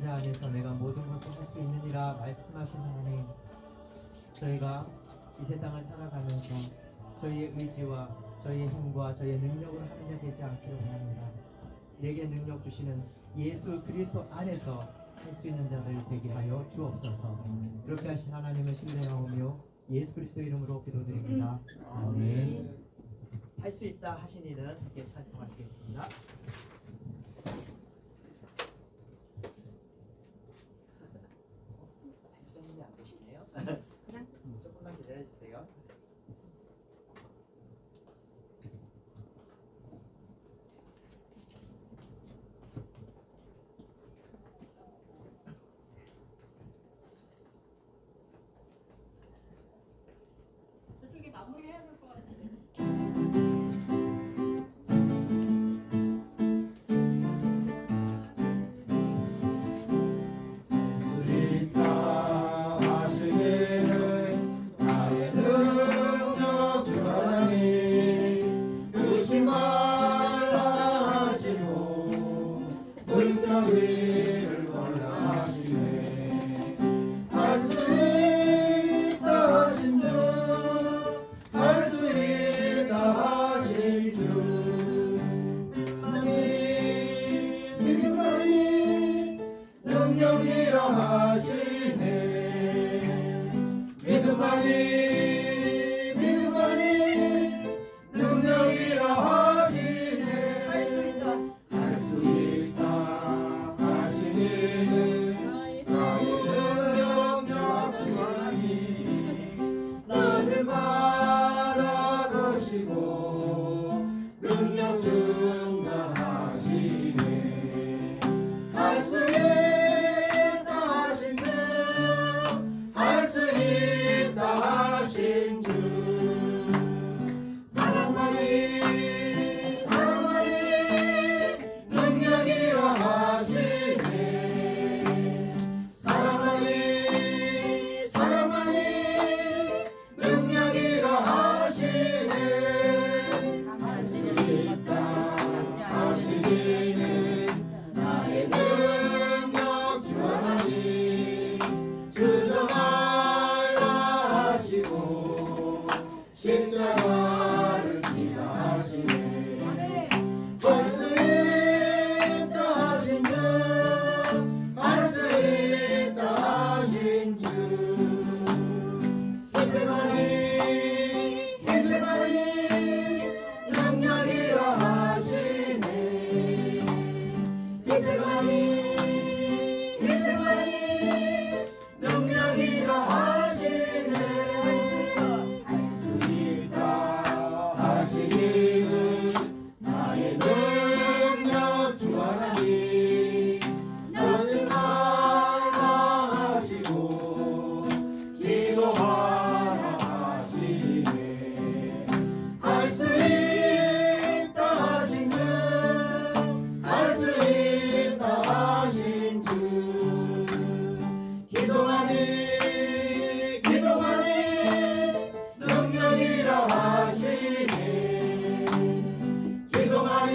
자 안에서 내가 모든 것을 할 수 있느니라 말씀하신 하나님, 저희가 이 세상을 살아가면서 저희의 의지와 저희의 힘과 저희의 능력으로 하는 자 되지 않기를 원합니다. 내게 능력 주시는 예수 그리스도 안에서 할 수 있는 자들 되게 하여 주옵소서. 이렇게 하신 하나님을 신뢰하오며 예수 그리스도 이름으로 기도드립니다. 아멘. 할 수 있다 하신 이는 함께 찬송하시겠습니다. 선생님이 안 계시네요. 조금만 기다려주세요. 저쪽에 마무리해야 될 것 같은데. 십자가를 지나시네. 할 수 있다 하신 주, 할 수 있다 하신 주. 게세마니 능력이라 하시네. 게세마니 능력이라 하시네. 하시기는 나의 능력 주 하나님, 거짓말라 하시고 기도하라 하시네. 할 수 있다 하신 주, 할 수 있다 하신 주. 기도하니 능력이라 하시네. 기도하니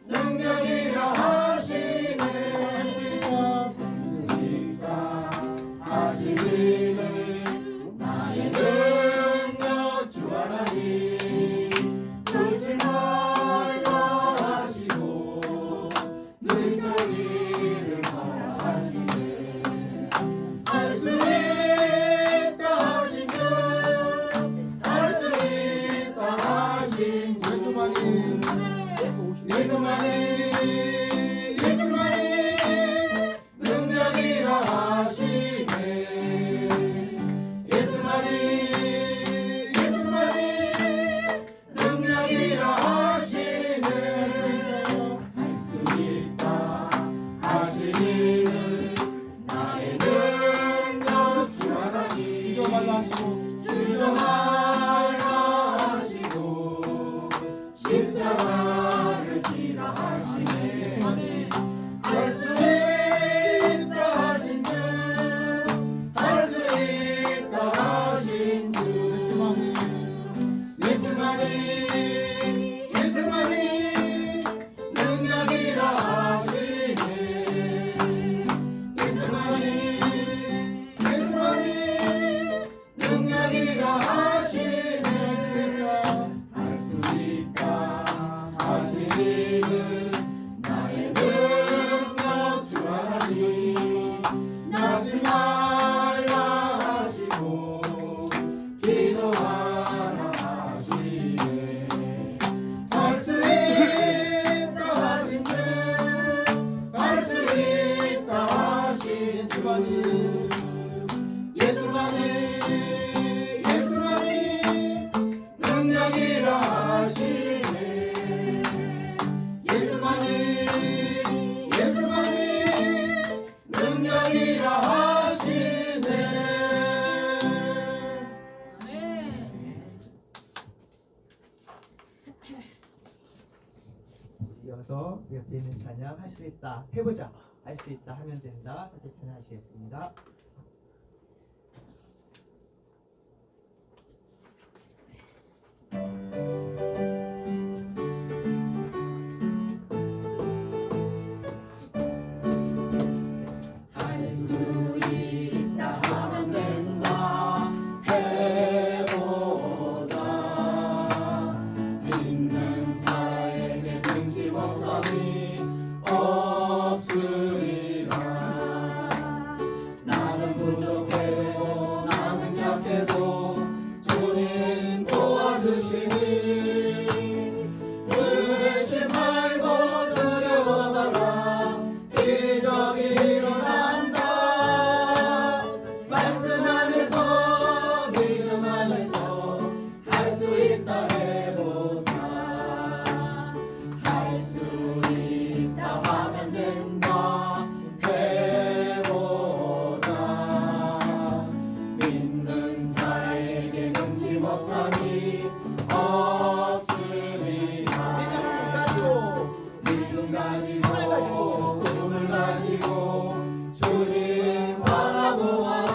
능력이라 하시네. 할 수 있다 하시기는 나의 능력 주 하나님, 울지 말라 하시고 능력이를 하시네. 할 수 있다 하신 주, 할 수 있다 하신 주. 예수만이 능력이라 하시네. 예수만이 능력이라 하시네. 할 수 있다 하시기는 나의 능력 주 하나님, 주저 말라 하시고 십자가를 지라 하시네. 찬양 할 수 있다 해보자 할 수 있다 하면 된다 그렇게 찬양하시겠습니다. 할 수 있다 하면 된다 해보자 믿는 자에게 능치 못함이 없으리라 나는 부족해도 나는 약해도 주님 도와주시니 의심 말고 두려워 마라 기적이 일어난다 말씀 안에서 믿음 안에서 할 수 있다 해보자 할 수 있다 하면 된다 해보자 믿는 자에게 능치 못함이 없으리라 믿음 가지고 꿈을 가지고 주님 바라보아라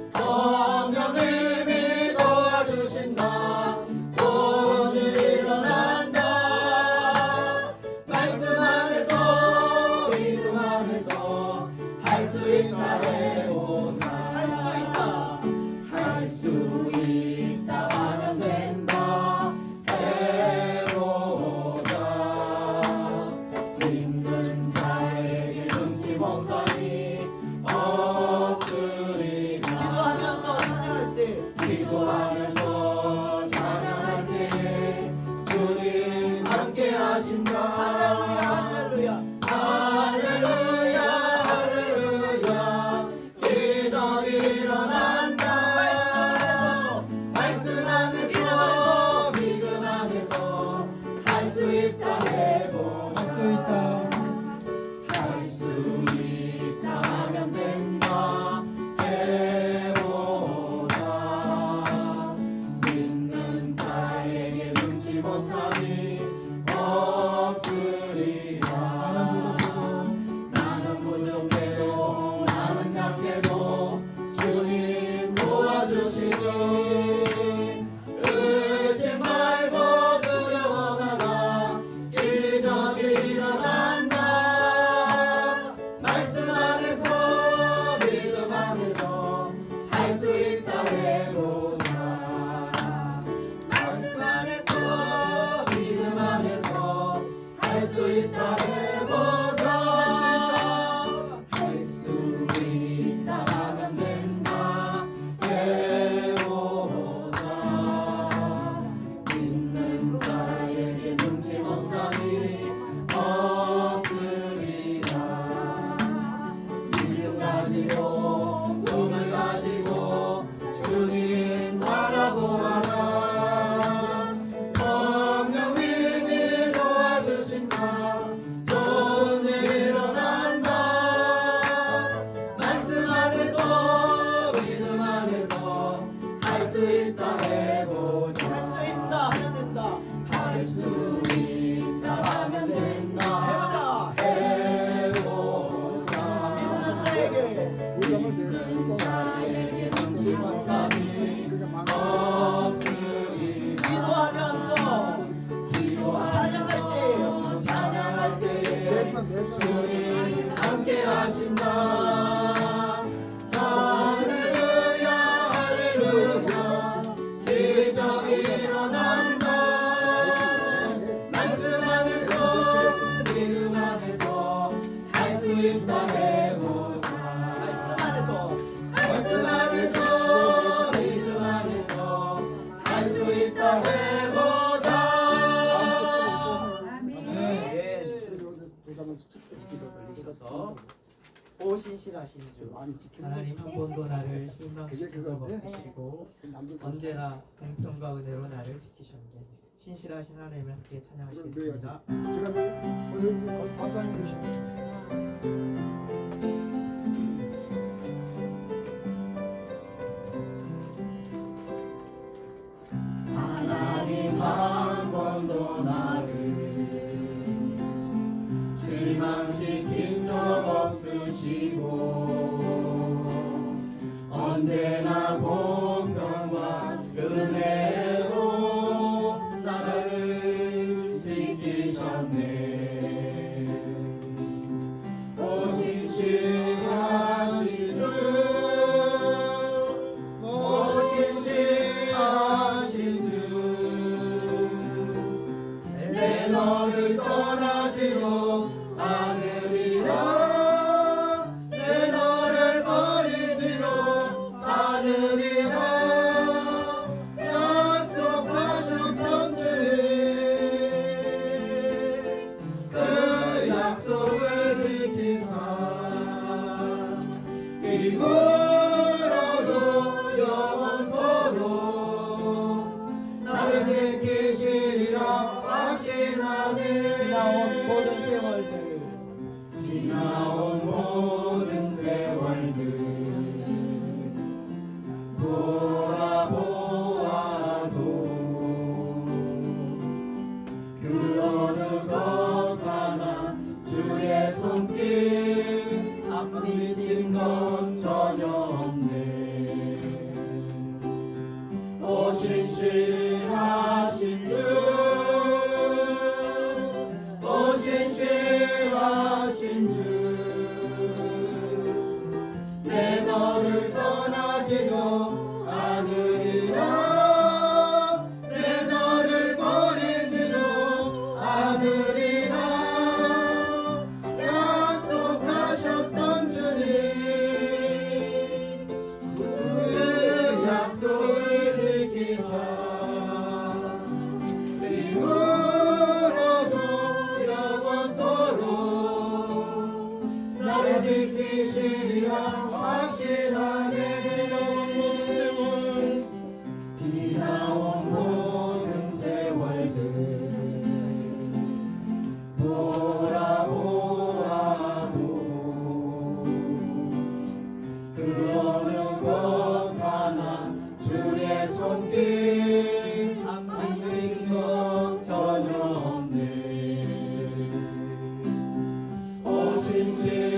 성령님이 도와주신다 좋은 일 일어난다 말씀 안에서 믿음 안에서 할 수 있다 해보자 할 수 있다 하면 된다 해보자 믿는 자에게 능치 못함이 없으리라 기도하면서 찬양할 때 주님 함께 하신다 할렐루야 할렐루야 할렐루야 기적이 일어난다 말씀 안에서 믿음 안에서 할 수 있다 해보자 할 수 있다 하면 된다 해보자 믿는 자에게 능치 못함이 없으리라 나는 부족해도 나는 약해도 주님 도와주시니 의심 말고 두려워 마라 기적이 일어난다 말씀 안에서 믿음 안에서 할 수 있다 해보자 말씀 안에서 믿음 안에서 할 수 있다 해보자 할 수 있다 하면 된다 해보자 믿는 자에게 능치 못함이 없으리라 믿음 가지고 꿈을 가지고 주님 바라보아라 성령님이 도와주신다 좋은 일 일어난다 말씀 안에서 믿음 안에서 할 수 있다 해보자 할 수 있다 하면 된다 할 수 있다 하면 된다 해보자 믿는 자에게 능치 못함이 없으리라 기도하면서 찬양할 때에 주님 함께 하신다 할렐루야 할렐루야 기적이 일어난다 말씀 안에서 믿음 안에서 할 수 있다 해보자 말씀 안에서 믿음 안에서 할 수 있다 해보자 주셔서 오 신실하신 주 하나님 한 번도 나를 실망시킨 적 없으시고 언제나 공평과 은혜로 나를 지키셨네 신실하신 하나님을 함께 찬양하시겠습니다. 하나님 한 번도 나를 쓰시고 언제나 공평과 은혜로 나를 지키셨네. 오신실하신 주, 오신실하신 주, 내 너를 떠나지도 않으리라, 내 너를 버리지도 않으리라 약속하셨던 주님, 그 약속을 지키사 이후로도 영원토록 나를 지키시리라 하시나니. 지나온 모든 세월들 지나온 모든 세월들 돌아보아도 그 어느 것 하나 주의 손길 안 미친 것 전혀 없네. 오신실하신 주, 오신실하신 주, 내 너를 떠나지도 않으리라, 내 너를 버리지도 않으리라 약속하셨던 주님, 그 약속을 지키사 이후로도 영원토록 나를 지키시리라 하시나니. 지나온 모든 세월들 돌아보아도 그 어느 것 하나 주의 손길 안 미친 것 전혀 없네.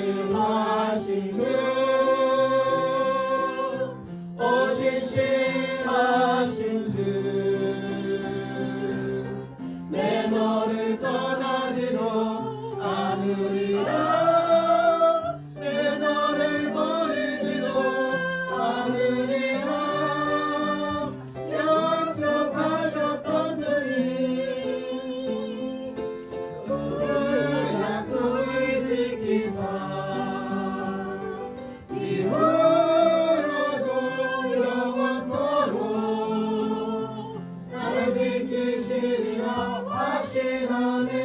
오신실하신 주, 오신실하신 주, 내 너를 떠나지도 않으리라, 내 너를 버리지도 않으리라 약속하셨던 주님, 그 약속을 지키사 이후로도 영원토록 나를 지키시리라 하시나니.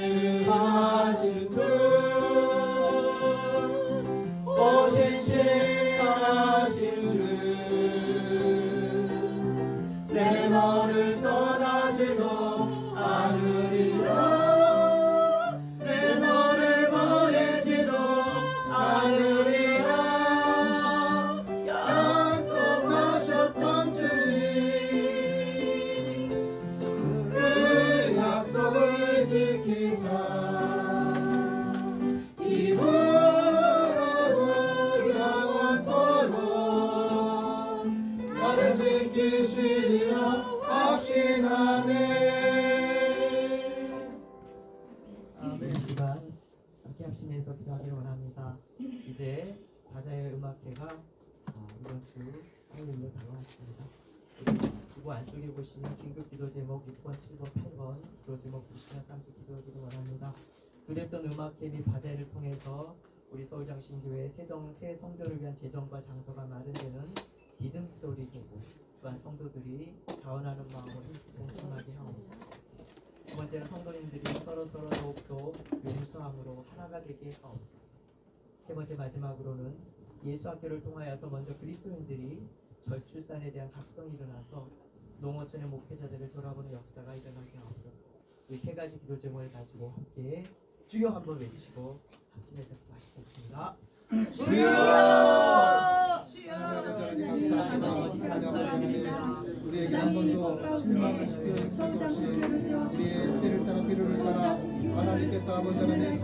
오신실하신 주, 오신실하신 주, 내 너를 떠나지도 않으리라, 내 너를 버리지도 않으리라 약속하셨던 주님, 그 약속을 지키사 이후로도 영원토록 나를 지키시리라 하시나니. 이 시간 함께 합심해서 기도하기를 원합니다. 이제 바자의 음악회가 이번 주 화요일로 다가왔습니다. 주보 안쪽에 보시면 긴급 기도 제목 6번, 7번, 8번 기도 제목 보시면 함께 기도하기를 원합니다. 두렵던 음악회 및 바자회를 통해서 우리 서울장신교회 새 성도를 위한 재정과 장소가 마련되는 디딤돌이 되고 또한 성도들이 자원하는 마음으로 힘쓰고 동참하게 하옵소서. 두 번째는 성도님들이 서로 더욱더 용서함으로 하나가 되게 하옵소서. 세 번째 마지막으로는 예수학교를 통하여서 먼저 그리스도인들이 절출산에 대한 각성이 일어나서 농어촌의 목회자들을 돌아보는 역사가 일어나게 하옵소서. 이 세 가지 기도 제목을 가지고 함께 주여 한번 외치고 합심해서 기도하시겠습니다. 주여! 감사합니다. 우리에게 한 번도 실망을 시켜 주시옵시. 우리의 때를 따라 필요를 따라 하나님의 아버지 하나님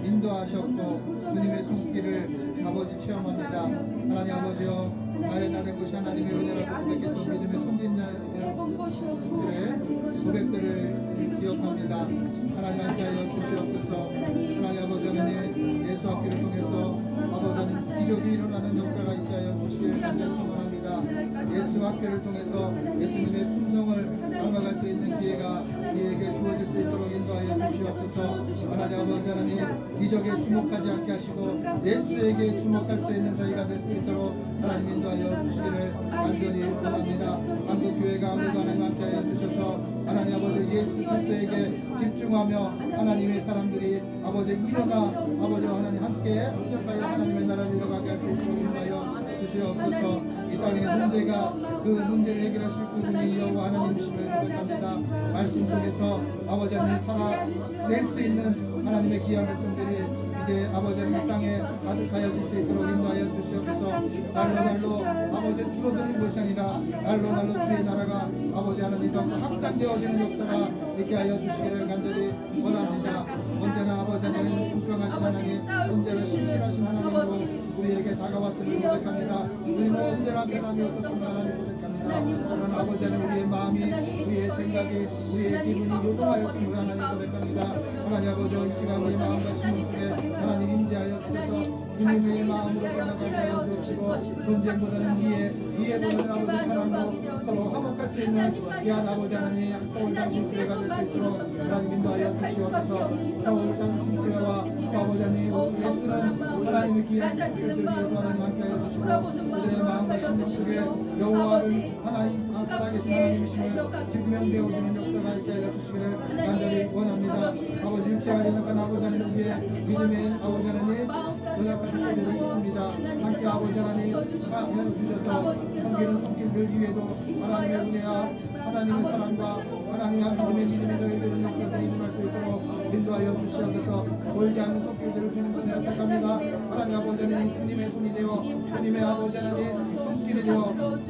인도하셨고 주님의 손길을 아버지 체험합니다. 하나님 아버지여 나의 나된 것이 하나님의 은혜라고 고백했던 믿음의 선진자들의 고백들을 기억합니다. 하나님 함께하여 주시옵소서. 하나님 아버지 하나님 예수 학교를 통해서 아버지 하나님 기적이 일어나는 역사가 있게 하여 주시길 간절히 소망합니다. 예수 학교를 통해서 예수님의 품성을 닮아갈 수 있는 기회가 우리에게 주어질 수 있도록 인도하여 주시옵소서. 하나님 아버지 하나님 기적에 주목하지 않게 하시고 예수에게 주목할 수 있는 저희가 될 수 있도록 하나님 인도하여 주시기를 간절히 원합니다. 한국교회가 아무도 하나님 함께하여 주셔서 하나님 아버지 예수 그리스도에게 집중하며 하나님의 사람들이 아버지 일어나 아버지 하나님 함께 합력하여 하나님의 나라를 이뤄가게 할 수 있도록 인도하여 주시옵소서. 이 땅의 문제가 그 문제를 해결하실 그분이 여호와 하나님이심을 고백합니다. 말씀 속에서 아버지 하나님 살아낼 수 있는 하나님의 귀한 백성들이 이제 아버지 하나님 이 땅에 가득하여 줄 수 있도록 인도하여 주시옵소서. 날로 아버지 줄어드는 것이 아니라 날로 주의 나라가 아버지 하나님 더 확장되어지는 역사가 있게 하여 주시기를 간절히 원합니다. 언제나 아버지 하나님 공평하신 하나님, 언제나 신실하신 하나님으로 우리에게 다가왔음을 고백합니다. 주님은 언제나 변함이 없었음을 하나님 고백합니다. 그러나 아버지 하나님 우리의 마음이, 우리의 생각이, 우리의 기분이 요동하였음을 하나님 고백합니다. 하나님 아버지 이 시간 우리의 마음과 심령 속에 하나님 임재하여 주셔서 주님의 마음으로 생각하게 하여 주시고 논쟁보다는 이해보다는 아버지 사랑으로 서로 화목할 수 있는 귀한 아버지 하나님 서울 장신교회가 될 수 있도록 하나님 인도하여 주시옵소서. 서울 장신교회와 아버지 하나님 예수는 하나님의 귀한 백성들을 위해서 하나님 함께하여 주시고 그들의 마음과 심령 속에 여호와를 하나님 살아계신 하나님이심을 증명되어지는 역사가 있게 하여 주시기를 간절히 원합니다. 아버지 육체가 연약한 아버지 하나님 위에 믿음의 아버지 하나님 연약한 지체들이 있습니다. 함께 아버지 하나님 하여 주셔서 섬기는 손길들 위에도 하나님의 은혜와 하나님의 사랑과 하나님의 믿음이 더해지는 역사들이 일어날 수 있도록 인도하여 주시옵소서. 보이지 않는 손길들을 주님 손에 부탁합니다. 하나님 아버지 하나님 주님의 손이 되어 주님의 아버지 하나님 손길이 되어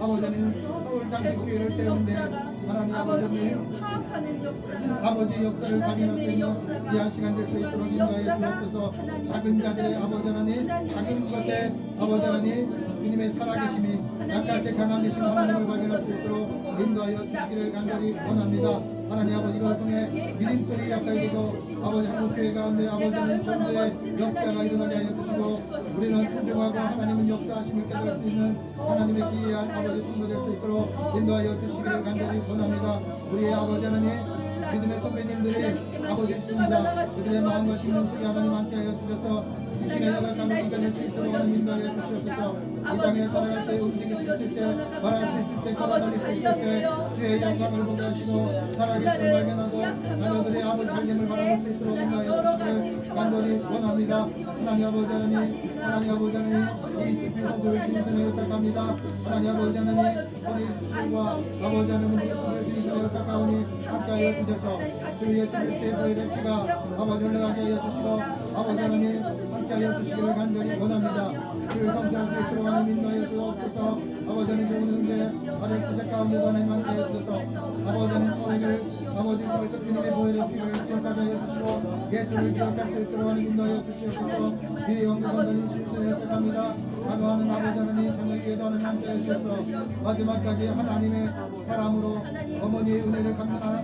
아버지 하나님 서울 장신교회를 세우는데 하나님 아버지 하나님 아버지의 역사를 발견할 수 있는 귀한 시간 될 수 있도록 인도하여 주옵소서. 작은 자들의 아버지 하나님 작은 것에 아버지 하나님 주님의 살아계심이 약할 때 강하신 하나님을 발견할 수 있도록 인도하여 주시기를 간절히 원합니다. 하나님 아버지 이걸 통해 믿음들이 약하게 되고 아버지 한국교회 가운데 아버지 하나님 전도의 역사가 일어나게 하여 주시고 우리는 순종하고 하나님은 역사하심을 깨달을 수 있는 하나님의 기이한 아버지 통로될 수 있도록 인도하여 주시기를 간절히 원합니다. 우리의 아버지 하나님 믿음의 선배님들이 아버지 있습니다. 그들의 마음과 심령 속에 하나님 함께하여 주셔서 육신의 연약함을 이겨낼 수 있도록 하나님 인도하여 주시옵소서. 이 땅에 살아갈 때 움직일 수 있을 때 말할 수 있을 때 걸어다닐 수 있을 때 주의 영광을 보게 하시고 살아계심을 발견하고 자녀들의 아버지 살림을 바라볼 수 있도록 인도하여 주시기를 간절히 원합니다. 하나님 아버지 하나님 하나님 아버지 하나님 이 스피 성도를 주님 손에 의탁합니다. 하나님 아버지 하나님 우리 스피와 아버지 하나님 우리 주님 손에 의탁하오니 함께하여 주셔서 주 예수 그리스도의 보혈의 피가 아버지 흘러가게 하여 주시고 아버지 하나님 함께하여 주시기를 간절히 원합니다. 주를 성취할 수 있도록 하나님 인도하여 주옵소서. 아버지 하나님 좋은 은혜 아들 구색 가운데도 하나님 함께하여 주셔서 아버지 하나님 소리를 아버지 통해서 주님의 보혈의 피를 기억하게 하여 주시고 예수를 기억할 수 있도록 하나님 인도하여 주시옵소서. 이 영광 하나님 주님을 혜택합니다. 간호하는 아버지 하나님 자녀 위에도 하나님 함께하여 주셔서 마지막까지 하나님의 사람으로 어머니의 은혜를 감당하는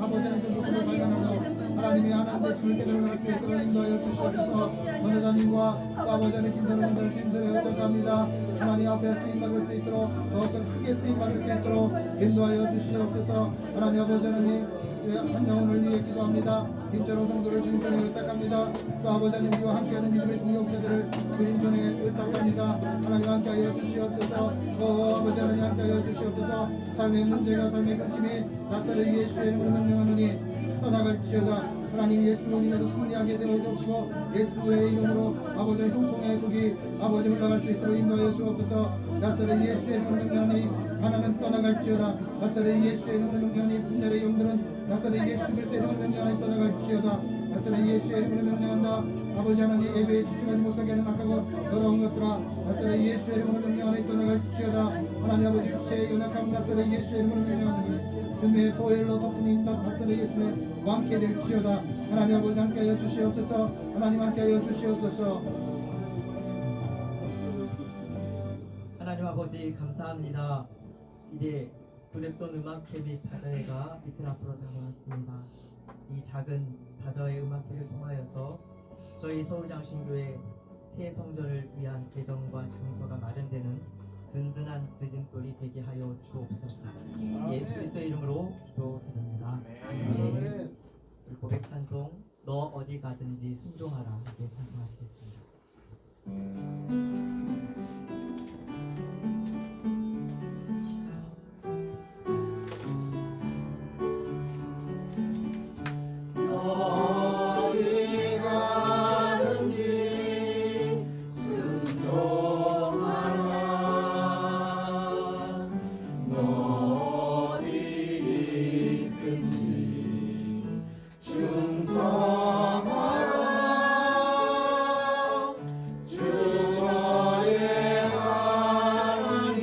아버지 하나님의 모습을 발견하고 하나님의 하나님 되심을 깨달을 수 있도록 인도하여 주시옵소서. 권회장님과 아버지 하나님 김선호님들 팀들에 혜택합니다. 하나님 앞에 쓰임받을 수 있도록 더욱더 크게 쓰임받을 수 있도록 인도하여 주시옵소서. 하나님 아버지 하나님 한 영혼을 위해 기도합니다. 김철호 성도를 주님 손에 의탁합니다. 또 아버지 하나님과 함께하는 믿음의 동역자들을 주님 손에 의탁합니다. 하나님 함께하여 주시옵소서. 또 아버지 하나님 함께하여 주시옵소서. 삶의 문제가 삶의 근심이 나사렛 예수의 이름으로 명령하노니 떠나갈지어다. 하나님 예수로 인해서 승리하게 되어 주옵시고 예수의 이름으로 아버지의 형통의 복이 아버지 흘러갈 수 있도록 인도하여 주옵소서. 나사렛 예수의 이름으로 명령하니 하나는 떠나갈지어다. 나사렛 예수의 이름으로 명령하니 분열의 영들은 나사렛 예수 그리스도의 이름으로 명령하니 떠나갈지어다. 나사렛 예수의 이름으로 명령한다. 아버지 하나님 예배에 집중하지 못하게 하는 악하고 더러운 것들아 나사렛 예수의 이름으로 명령하니 떠나갈지어다. 하나님 아버지 육체의 연약함 나사렛 예수의 이름으로 명령하니 주님의 보혈로 덮음이 있다 다스려 예수의 왕께 될지어다. 하나님 아버지 함께하여 주시옵소서. 하나님 함께하여 주시옵소서. 하나님 아버지 감사합니다. 이제 두랩돈 음악회 다저회가 이틀 앞으로 다가왔습니다. 이 작은 다저회 음악회를 통하여서 저희 서울장신교회 새 성전을 위한 재정과 장소가 마련되는 든든한 디딤돌이 되게 하여 주옵소서. 예수 그리스도의 이름으로 기도드립니다. 아멘. 우리 고백 찬송 너 어디 가든지 순종하라 함께 찬송하시겠습니다. 어디 가든지 순종하라. 너 어디 있든지 충성하라. 주 너의 하나님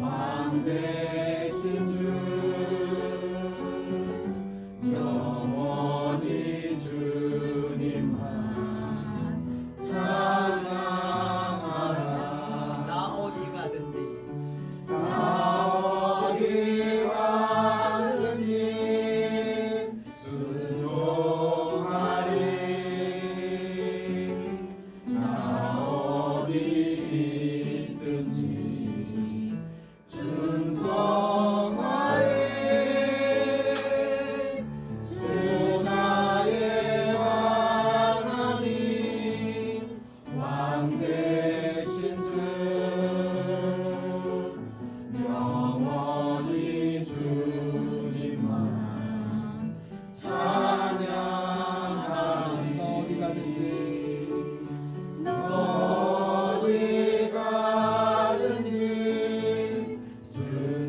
왕 되신 주 영원히 주님만 찬양하라. 나 어디 가든지 나 어디 가든지 순종하리. 나 어디 있든지 충성하리. 주 나의 하나님 왕 되신 주 영원히 주님만 찬양하리. 너 어디 가든지 너 어디 가든지 순종하라.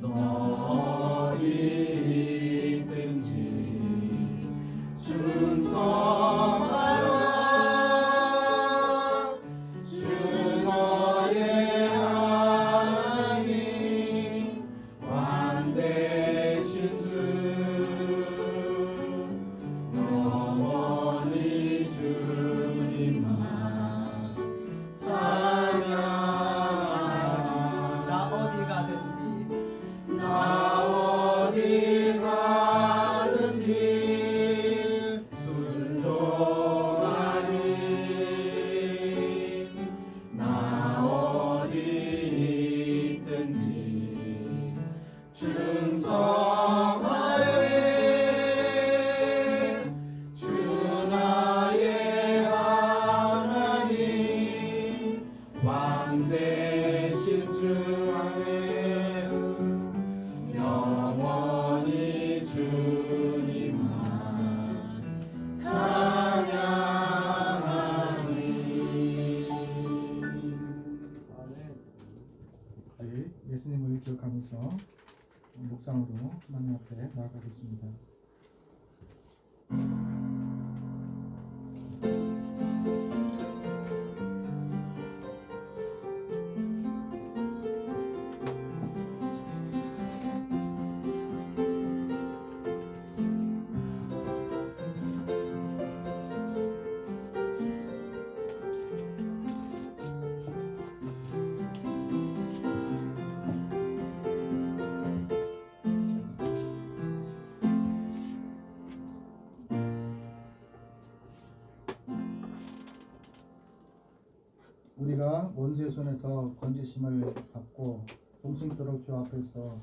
너 어디 있든지 충성하라. 주 너의 하나님 왕 되신 주 영원히 주님만 찬양하라. 나 어디 가든지 나 어디 가든지 순종하리. 나 어디 있든지 충성하리. 주 나의 하나님 왕 되신 주 영원히 주님만 찬양하리. 예수님을 기억하면서 묵상으로 하나님 앞에 나아가겠습니다. 우리가 원수의 손에서 건지심을 받고 종신토록 주 앞에서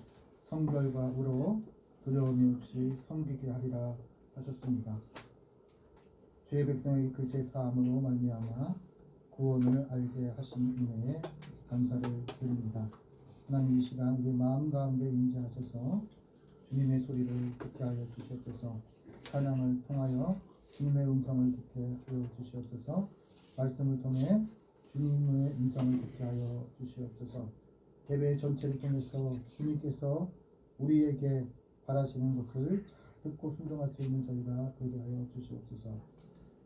성결과 의로 두려움이 없이 섬기게 하리라 하셨습니다. 주의 백성에게 그 제사함으로 말미암아 구원을 알게 하신 은혜에 감사를 드립니다. 하나님 이 시간 우리 마음 가운데 임재하셔서 주님의 소리를 듣게 하여 주시옵소서. 찬양을 통하여 주님의 음성을 듣게 하여 주시옵소서. 말씀을 통해 주님의 음성을 듣게 하여 주시옵소서. 예배 전체를 통해서 주님께서 우리에게 바라시는 것을 듣고 순종할 수 있는 저희가 되게 하여 주시옵소서.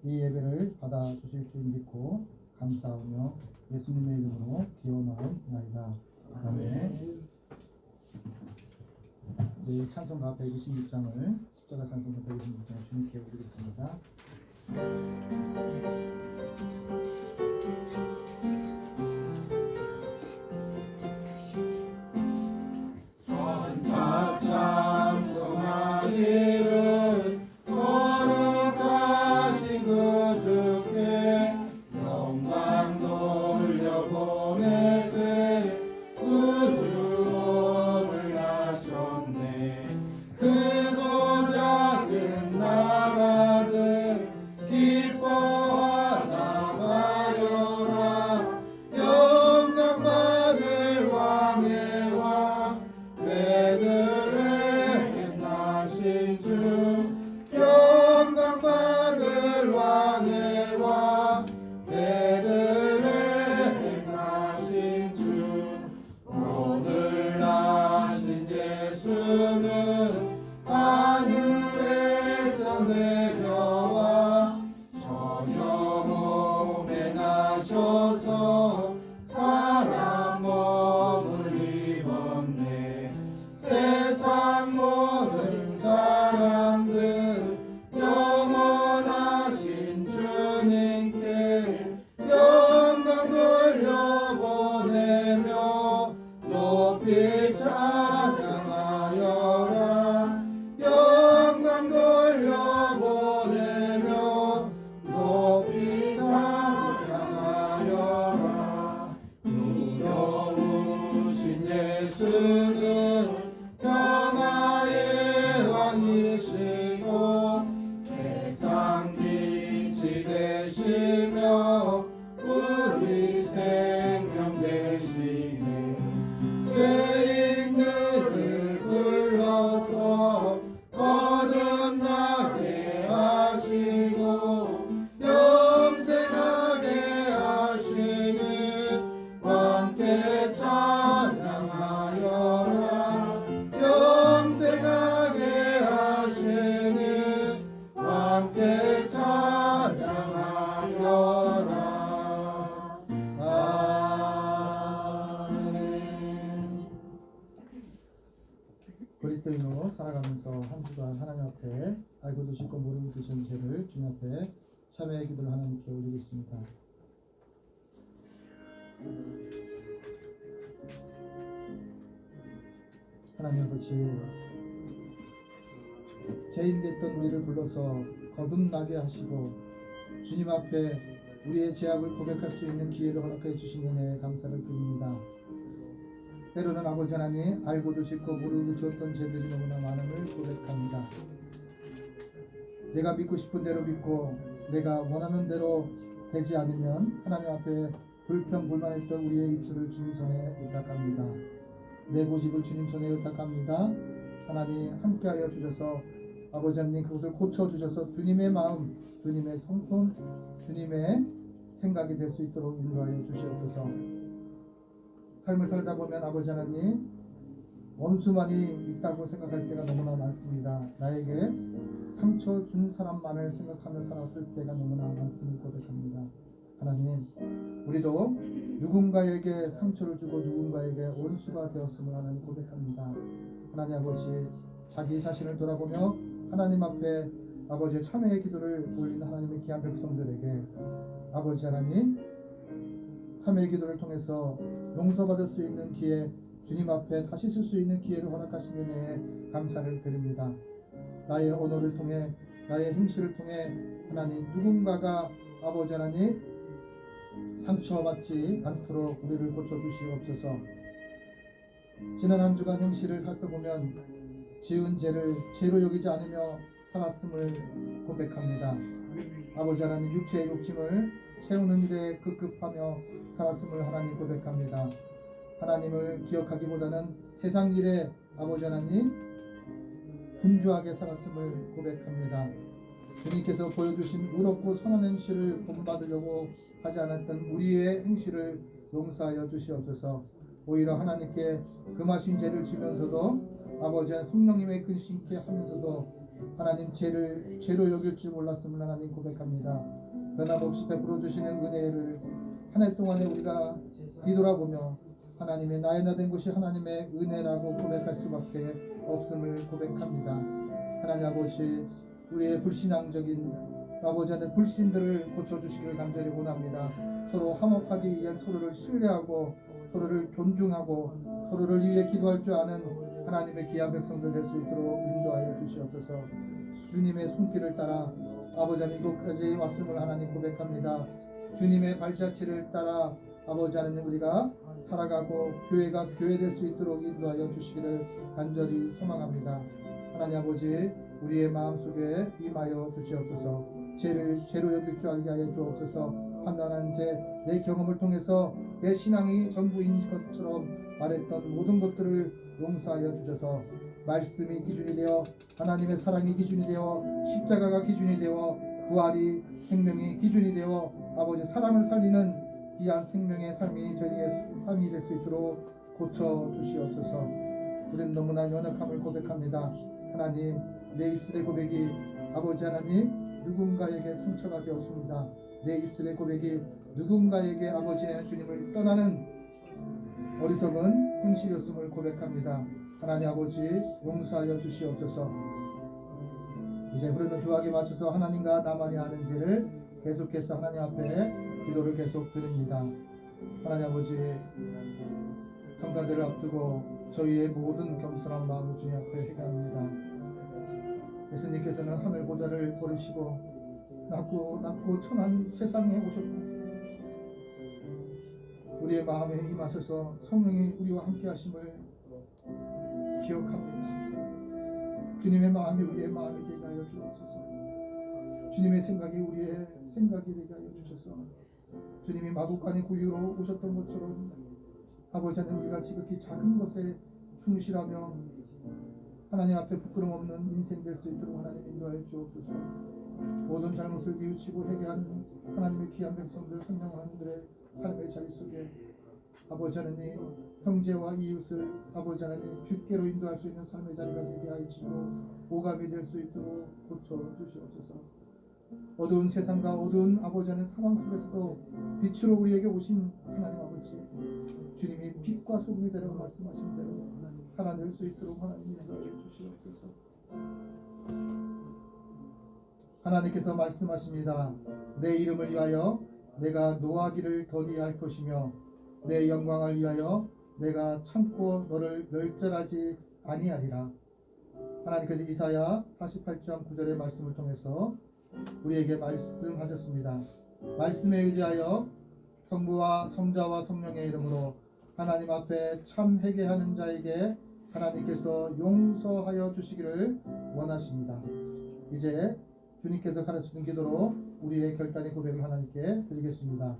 이 예배를 받아 주실 줄 믿고 감사하며 예수님의 이름으로 기원하옵나이다. 아멘. 네, 찬송가 126장을 십자가 찬송가 126장을 주님께 올리겠습니다. 천사 찬송하기를 거룩하신 그 주께 영광 돌려보내세 구주를 하셨네. 크고 작은 나라들 기뻐하다 가여라. 영광 받을 왕의 왕 베들레헴 나신 주. 영광 받을 왕의 왕 베들레헴 나신 주. 오늘 나신 예수는 하늘에서 내려와 저녁 몸에 나셔서 사람 몸을 입었네. 세상 모든 사람들 영원하신 주님께 영광 돌려보내며 높이 찬양하여라. 영광 돌려보내며 높이 찬양하여라. 누려우신 예수는 평화의 왕이시고 세상 빛이 되시며 우리 생명 되시네. 죄인들을 불러서 거듭나게 하시고 영생하게 하시는 왕께 찬양하여라. 영생하게 하시는 왕께 찬양하여라. 아멘. 그리스도인으로 살아가면서 한 주간 하나님 앞에 알고도 싶고 모르고 계신 죄를 주님 앞에 참회의 기도를 하나님께 올리겠습니다. 하나님 아버지, 죄인 됐던 우리를 불러서 거듭나게 하시고 주님 앞에 우리의 죄악을 고백할 수 있는 기회를 허락해 주신 은혜에 감사를 드립니다. 때로는 아버지 하나님, 알고도 짓고 모르고 지었던 죄들이 너무나 많음을 고백합니다. 내가 믿고 싶은 대로 믿고 내가 원하는 대로 되지 않으면 하나님 앞에 불평불만했던 우리의 입술을 주님 손에 의탁합니다. 내 고집을 주님 손에 의탁합니다. 하나님 함께하여 주셔서 아버지 하나님 그것을 고쳐주셔서 주님의 마음, 주님의 성품, 주님의 생각이 될 수 있도록 인도하여 주시옵소서. 삶을 살다 보면 아버지 하나님 원수만이 있다고 생각할 때가 너무나 많습니다. 나에게 상처 준 사람만을 생각하며 살았을 때가 너무나 많음을 고백합니다. 하나님, 우리도 누군가에게 상처를 주고 누군가에게 원수가 되었음을 하나님 고백합니다. 하나님 아버지, 자기 자신을 돌아보며 하나님 앞에 아버지의 참회의 기도를 올리는 하나님의 귀한 백성들에게 아버지 하나님 참회의 기도를 통해서 용서받을 수 있는 기회, 주님 앞에 다시 쓸 수 있는 기회를 허락하신 은혜에 감사를 드립니다. 나의 언어를 통해, 나의 행실을 통해 하나님 누군가가 아버지 하나님 상처받지 않도록 우리를 고쳐주시옵소서. 지난 한 주간 행실을 살펴보면 지은 죄를 죄로 여기지 않으며 살았음을 고백합니다. 아버지 하나님 육체의 욕심을 채우는 일에 급급하며 살았음을 하나님 고백합니다. 하나님을 기억하기보다는 세상 일에 아버지 하나님 분주하게 살았음을 고백합니다. 주님께서 보여주신 의롭고 선한 행실을 본받으려고 하지 않았던 우리의 행실을 용서하여 주시옵소서. 오히려 하나님께 금하신 죄를 주면서도 아버지 성령님의 근심케 하면서도 하나님 죄를 죄로 여길 줄 몰랐음을 하나님 고백합니다. 변함없이 베풀어 주시는 은혜를 한 해 동안에 우리가 뒤돌아보며 하나님의 나의 나 된 것이 하나님의 은혜라고 고백할 수밖에 없음을 고백합니다. 하나님 아버지, 우리의 불신앙적인 아버지 하는 불신들을 고쳐주시기를 간절히 원합니다. 서로 화목하기 위한 서로를 신뢰하고 서로를 존중하고 서로를 위해 기도할 줄 아는 하나님의 귀한 백성들 될 수 있도록 인도하여 주시옵소서. 주님의 손길을 따라 아버지 하나님 이곳까지 왔음을 하나님 고백합니다. 주님의 발자취를 따라 아버지 하나님 우리가 살아가고 교회가 교회될 수 있도록 인도하여 주시기를 간절히 소망합니다. 하나님 아버지, 우리의 마음속에 임하여 주시옵소서. 죄를 죄로 여길 줄 알게 하여 주옵소서. 판단한 죄, 내 경험을 통해서 내 신앙이 전부인 것처럼 말했던 모든 것들을 용서하여 주셔서 말씀이 기준이 되어 하나님의 사랑이 기준이 되어 십자가가 기준이 되어 부활이 생명이 기준이 되어 아버지 사람을 살리는 귀한 생명의 삶이 저희의 삶이 될 수 있도록 고쳐 주시옵소서. 우리는 너무나 연약함을 고백합니다. 하나님, 내 입술의 고백이 아버지 하나님 누군가에게 상처가 되었습니다. 내 입술의 고백이 누군가에게 아버지 주님을 떠나는 어리석은 행실이었음을 고백합니다. 하나님 아버지, 용서하여 주시옵소서. 이제 흐르는 주악에 맞춰서 하나님과 나만이 아는 죄를 계속해서 하나님 앞에 기도를 계속 드립니다. 하나님 아버지, 성탄절을 앞두고 저희의 모든 겸손한 마음을 주님 앞에 회개합니다. 예수님께서는 하늘 보좌를 버리시고 낮고 천한 세상에 오셨고 우리의 마음에 임하셔서 성령이 우리와 함께 하심을 기억합니다. 주님의 마음이 우리의 마음이 되게 하여 주옵소서. 주님의 생각이 우리의 생각이 되게 하여 주셔서 주님이 마구간의 구유로 오셨던 것처럼 아버지 하나님 우리가 지극히 작은 것에 충실하며 하나님 앞에 부끄럼 없는 인생 될 수 있도록 하나님 인도하여 주옵소서. 모든 잘못을 뉘우치고 회개하는 하나님의 귀한 백성들 한 명 한 분들의 삶의 자리 속에 아버지 하나님 형제와 이웃을 아버지 하나님 주께로 인도할 수 있는 삶의 자리가 되게 하시고 오감이 될 수 있도록 고쳐 주시옵소서. 어두운 세상과 어두운 아버지 하나님 상황 속에서도 빛으로 우리에게 오신 하나님 아버지, 주님이 빛과 소금이 되라고 말씀하신 대로 살아낼 수 있도록 하나님 인도하여 주시옵소서. 하나님께서 말씀하십니다. 내 이름을 위하여 내가 노하기를 더디할 것이며 내 영광을 위하여 내가 참고 너를 멸절하지 아니하리라. 하나님께서 이사야 48장 9절의 말씀을 통해서 우리에게 말씀하셨습니다. 말씀에 의지하여 성부와 성자와 성령의 이름으로 하나님 앞에 참 회개하는 자에게 하나님께서 용서하여 주시기를 원하십니다. 이제 주님께서 가르치는 기도로 우리의 결단의 고백을 하나님께 드리겠습니다.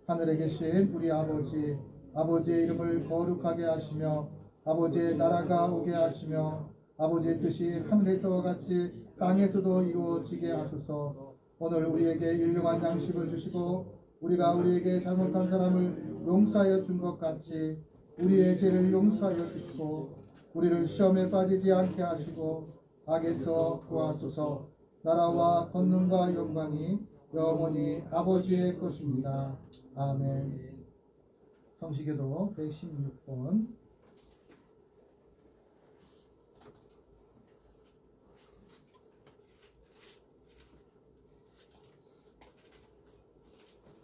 하늘에 계신 우리 아버지, 아버지의 이름을 거룩하게 하시며 아버지의 나라가 오게 하시며 아버지의 뜻이 하늘에서와 같이 땅에서도 이루어지게 하소서. 오늘 우리에게 일용할 양식을 주시고 우리가 우리에게 잘못한 사람을 용서하여 준 것 같이 우리의 죄를 용서하여 주시고 우리를 시험에 빠지지 않게 하시고 악에서 구하소서. 나라와 권능과 영광이 영원히 아버지의 것입니다. 아멘. 성시교도 116번.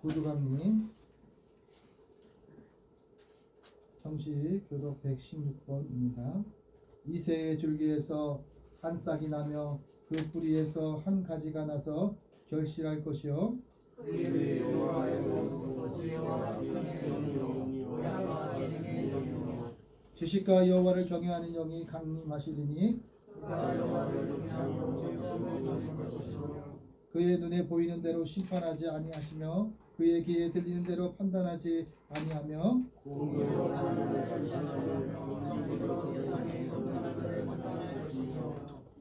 구두감님 성시교도 116번입니다. 이새의 줄기에서 한 싹이 나며 그 뿌리에서 한 가지가 나서 결실할 것이요 지식과 여호와를 경외하는 영이 강림하시리니 그의 눈에 보이는 대로 심판하지 아니하시며 그의 귀에 들리는 대로 판단하지 아니하며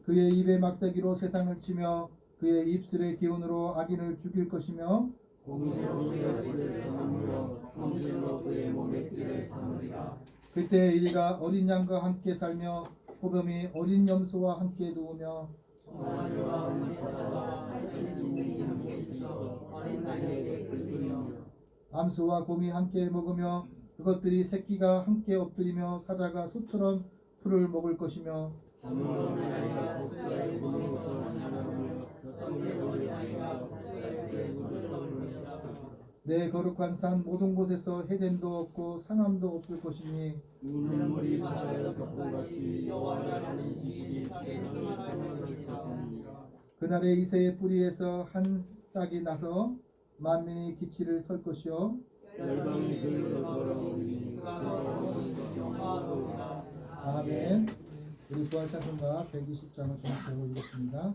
그의 입의 막대기로 세상을 치며 그의 입술의 기운으로 악인을 죽일 것이며 그때 이가 어린 양과 함께 살며 호범이 어린 염소와 함께 누우며 암수와 곰이 함께 먹으며 그것들이 새끼가 함께 엎드리며 사자가 소처럼 풀을 먹을 것이며 내 거룩한 산 모든 곳에서 해됨도 없고 상함도 없을 것이니 눈물이 바다에 덮고같이 여호와를 아는 지식이 세상에 충만할 것이니라. 그날에 이새의 뿌리에서 한 싹이 나서 만민이 기치를 설 것이요 열방이 그를 걸어오니 그가 걸어오신 것이 영광으로다. 아멘. 우리 부활 찬송가 120장을 전체로 읽겠습니다.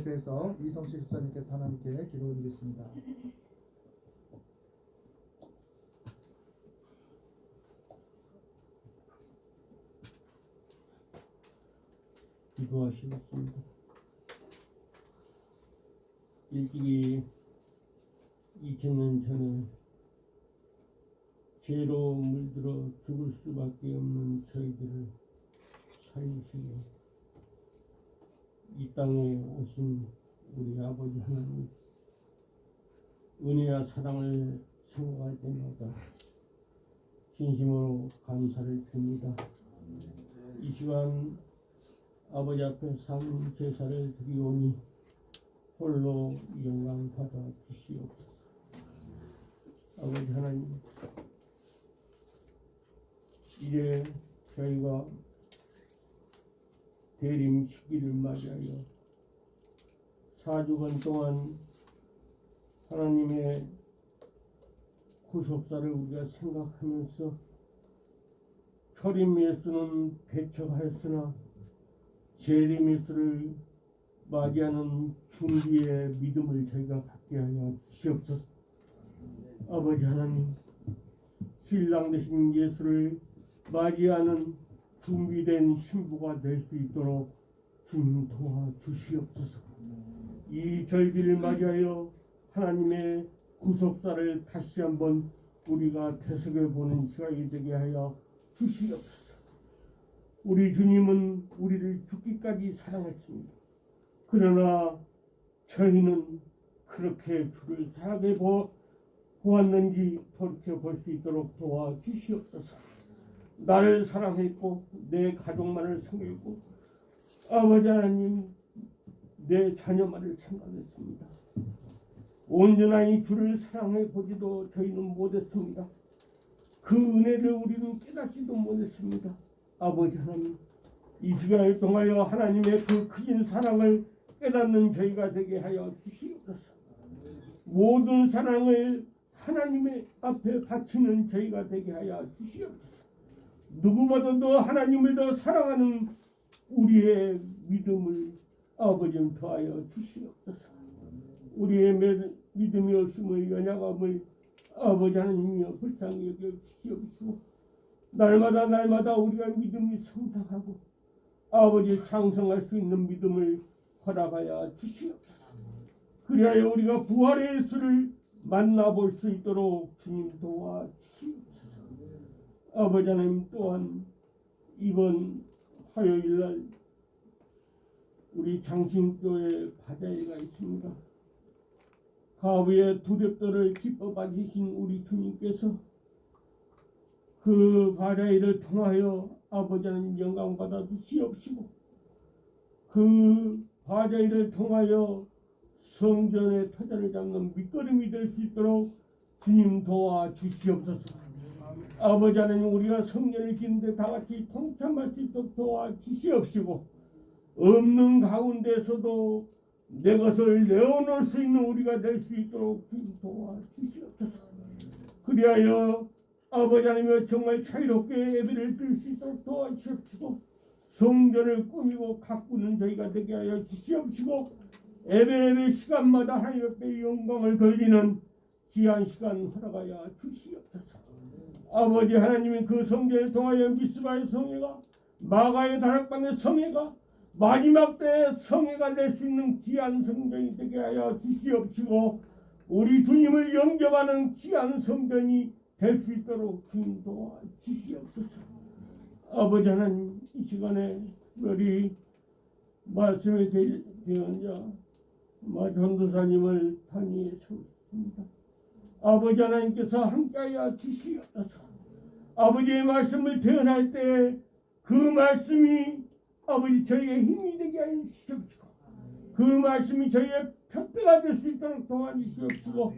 대표해서 이성실 집사님께서 하나님께 기도 올리겠습니다. 기도하시겠습니다. 일찍이 2000년 전에 죄로 물들어 죽을 수밖에 없는 저희들을 살리시고 이 땅에 오신 우리 아버지 하나님 은혜와 사랑을 생각할 때마다 진심으로 감사를 드립니다. 이 시간 아버지 앞에 상 제사를 드리오니 홀로 영광 받아 주시옵소서. 아버지 하나님, 이제 저희가 대림 시기를 맞이하여 4주간 동안 하나님의 구속사를 우리가 생각하면서 초림 예수는 배척하였으나 제레미스를 맞이하는 준비의 믿음을 저희가 갖게 하여 주시옵소서. 아버지 하나님, 신랑 되신 예수를 맞이하는 준비된 신부가 될 수 있도록 주님 도와주시옵소서. 이 절기를 맞이하여 하나님의 구속사를 다시 한번 우리가 되새겨 보는 시간이 되게 하여 주시옵소서. 우리 주님은 우리를 죽기까지 사랑했습니다. 그러나 저희는 그렇게 주를 사랑해 보았는지 돌이켜 볼 수 있도록 도와주시옵소서. 나를 사랑했고 내 가족만을 생각했고 아버지 하나님 내 자녀만을 생각했습니다. 온전히 주를 사랑해 보지도 저희는 못했습니다. 그 은혜를 우리는 깨닫지도 못했습니다. 아버지 하나님, 이 시간을 통하여 하나님의 그 크신 사랑을 깨닫는 저희가 되게 하여 주시옵소서. 모든 사랑을 하나님의 앞에 바치는 저희가 되게 하여 주시옵소서. 누구보다도 하나님을 더 사랑하는 우리의 믿음을 아버지님 더하여 주시옵소서. 우리의 믿음이 없음을 연약함을 아버지 하나님이여 불쌍히 여겨 주시옵시고 날마다 우리가 믿음이 성장하고 아버지 창성할 수 있는 믿음을 허락하여 주시옵소서. 그리하여 우리가 부활의 예수를 만나볼 수 있도록 주님 도와주시옵소서. 아버지 하나님 또한 이번 화요일날 우리 장신교회 바자회가 있습니다. 가부의 두렵도를 기뻐 받으신 우리 주님께서 그 바자회를 통하여 아버지 하나님 영광 받아 주시옵시고 그 바자회를 통하여 성전의 터전을 잡는 밑거름이 될 수 있도록 주님 도와주시옵소서. 아버지 하나님 우리가 성전을 짓는데 다같이 동참할 수 있도록 도와주시옵시고 없는 가운데서도 내 것을 내어놓을 수 있는 우리가 될 수 있도록 주님 도와주시옵소서. 그리하여 아버지 하나님 정말 자유롭게 예배를 드릴 수 있도록 도와주시옵시고 성전을 꾸미고 가꾸는 저희가 되게 하여 주시옵시고 예배 시간마다 하나님 앞에 영광을 돌리는 귀한 시간 허락하여 주시옵소서. 아버지 하나님은 그 성전을 통하여 미스바의 성회가 마가의 다락방의 성회가 마지막 때의 성회가 될 수 있는 귀한 성전이 되게 하여 주시옵시고 우리 주님을 영접하는 귀한 성전이 될 수 있도록 주님 도와주시옵소서. 아버지 하나님 이 시간에 우리 말씀에 대한 자 전도사님을 단위에 세우셨습니다. 아버지 하나님께서 함께하여 주시옵소서. 아버지의 말씀을 대언할 때 그 말씀이 아버지 저희의 힘이 되게 하여 주시옵시고 그 말씀이 저희의 푯배가 될 수 있도록 도와주시옵시고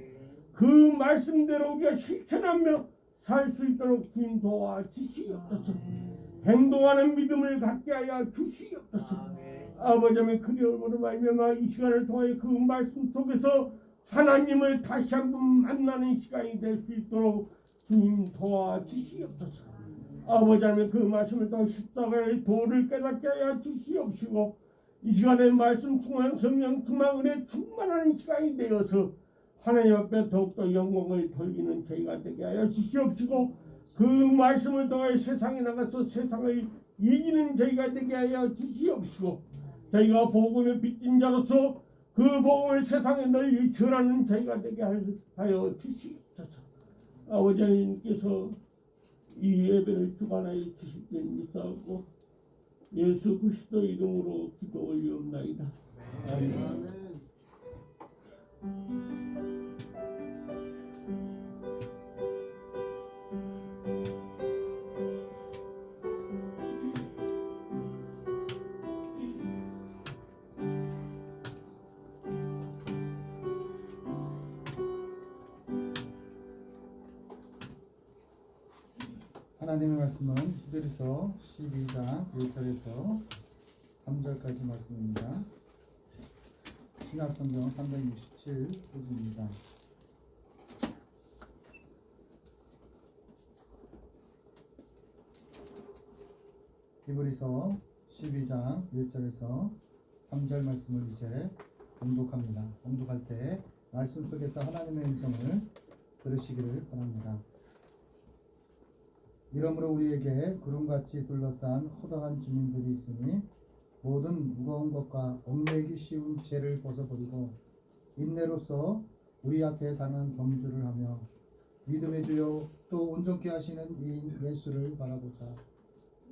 그 말씀대로 우리가 실천하며 살 수 있도록 주님 도와주시옵소서. 행동하는 믿음을 갖게 하여 주시옵소서. 아버지 하나님 그리움으로 말미암아 이 시간을 통하여 그 말씀 속에서 하나님을 다시 한번 만나는 시간이 될 수 있도록 주님 도와주시옵소서. 아버지 하나님 그 말씀을 통해 십자가의 도를 깨닫게 하여 주시옵시고 이 시간에 말씀 충만 성령 충만 은혜 충만하는 시간이 되어서 하나님 앞에 더욱더 영광을 돌리는 저희가 되게 하여 주시옵시고 그 말씀을 통해 세상에 나가서 세상을 이기는 저희가 되게 하여 주시옵시고 저희가 복음의 빚진 자로서 그 복음을 세상에 널리 전하는 저희가 되게 하여 주시옵소서. 아버지 하나님께서 이 예배를 주관하여 주실 때 믿사오고 예수 그리스도 이름으로 기도 올리옵나이다. 아멘. 하나님의 말씀은 히브리서 12장 1절에서 3절까지 말씀입니다. 신약성경 367페이지입니다. 히브리서 12장 1절에서 3절 말씀을 이제 봉독합니다. 봉독할 때 말씀 속에서 하나님의 음성을 들으시기를 바랍니다. 이러므로 우리에게 구름같이 둘러싼 허다한 주민들이 있으니 모든 무거운 것과 얽매기 쉬운 죄를 벗어버리고 인내로서 우리 앞에 당한 경주를 하며 믿음의 주요 또 온전케 하시는 이인 예수를 바라보자.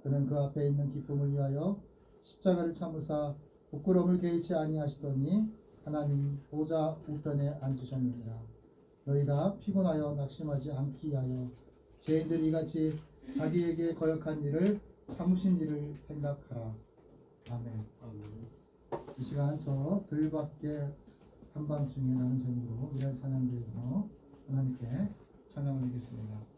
그는 그 앞에 있는 기쁨을 위하여 십자가를 참으사 부끄러움을 개의치 아니하시더니 하나님 보좌 우편에 앉으셨느니라. 너희가 피곤하여 낙심하지 않기 위하여 죄인들이 이같이 자기에게 거역한 일을 참으신 일을 생각하라. 아멘. 이 시간 저 들밖에 한밤중에라는 제목으로 이날 찬양대에서 하나님께 찬양을 드리겠습니다.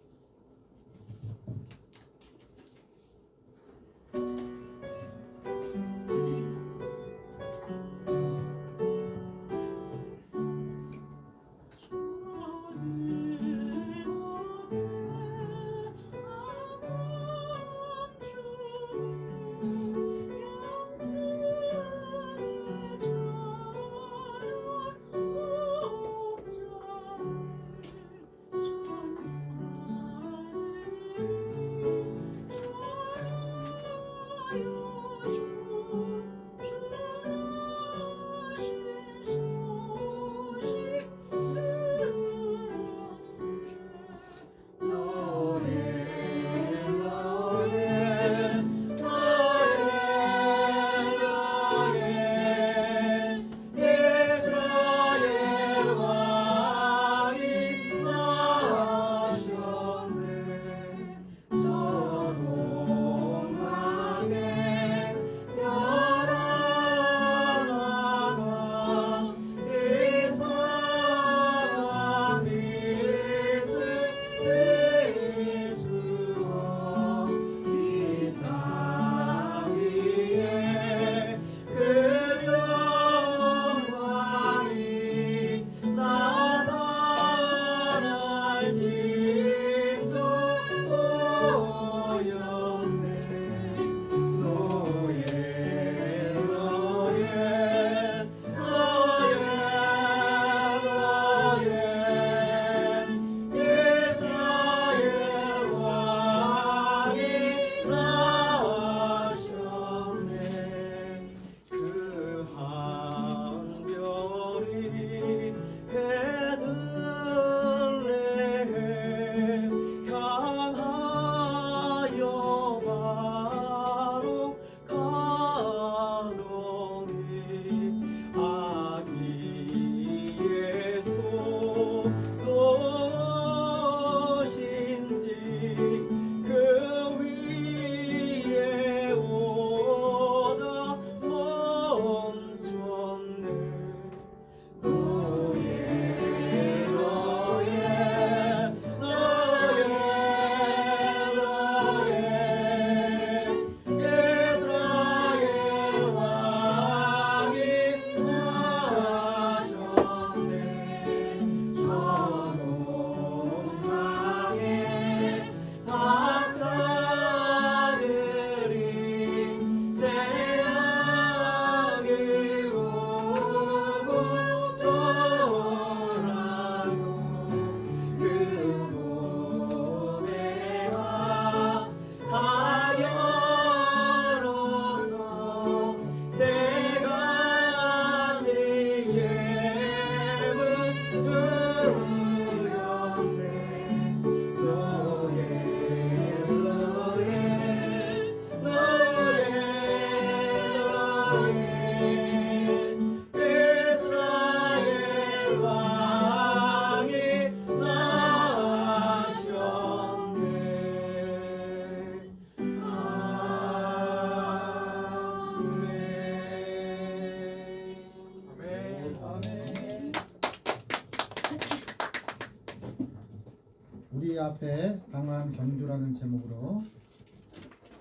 우리 앞에 강한 경주라는 제목으로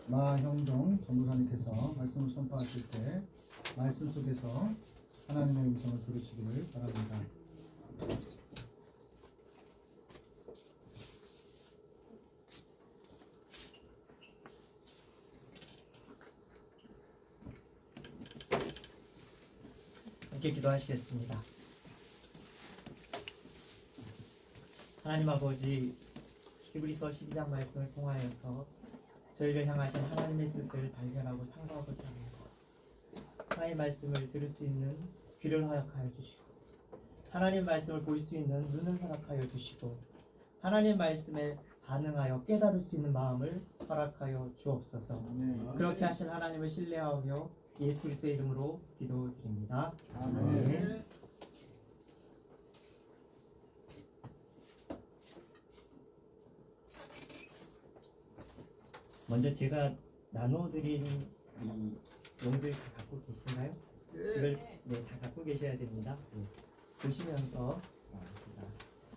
마형종 전도사님께서 말씀을 선포하실 때 말씀 속에서 하나님의 음성을 들으시기를 바랍니다. 함께 기도하시겠습니다. 하나님 아버지, 히브리서 12장 말씀을 통하여서 저희를 향하신 하나님의 뜻을 발견하고 상고하고자 합니다. 하나님 말씀을 들을 수 있는 귀를 허락하여 주시고, 하나님 말씀을 볼 수 있는 눈을 허락하여 주시고, 하나님 말씀에 반응하여 깨달을 수 있는 마음을 허락하여 주옵소서. 그렇게 하신 하나님을 신뢰하며 예수 그리스도의 이름으로 기도드립니다. 아멘. 먼저 제가 나눠드린 이 용들 다 갖고 계신가요? 이걸 다 갖고 계셔야 됩니다. 보시면서 제가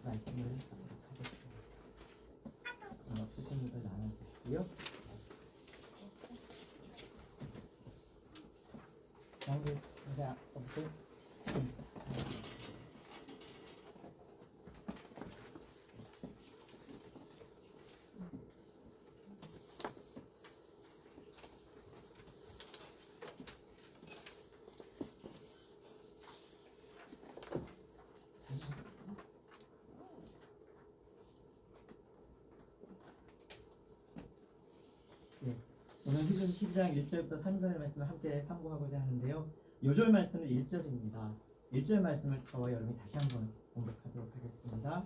말씀을 하도록 하겠습니다. 없으신 분들 나눠주시고요. 양들 없어요? 오늘 히브리서 12장 1절부터 3절의 말씀을 함께 상고하고자 하는데요. 요절 말씀은 1절입니다. 1절 말씀을 저와 여러분이 다시 한번 공독하도록 하겠습니다.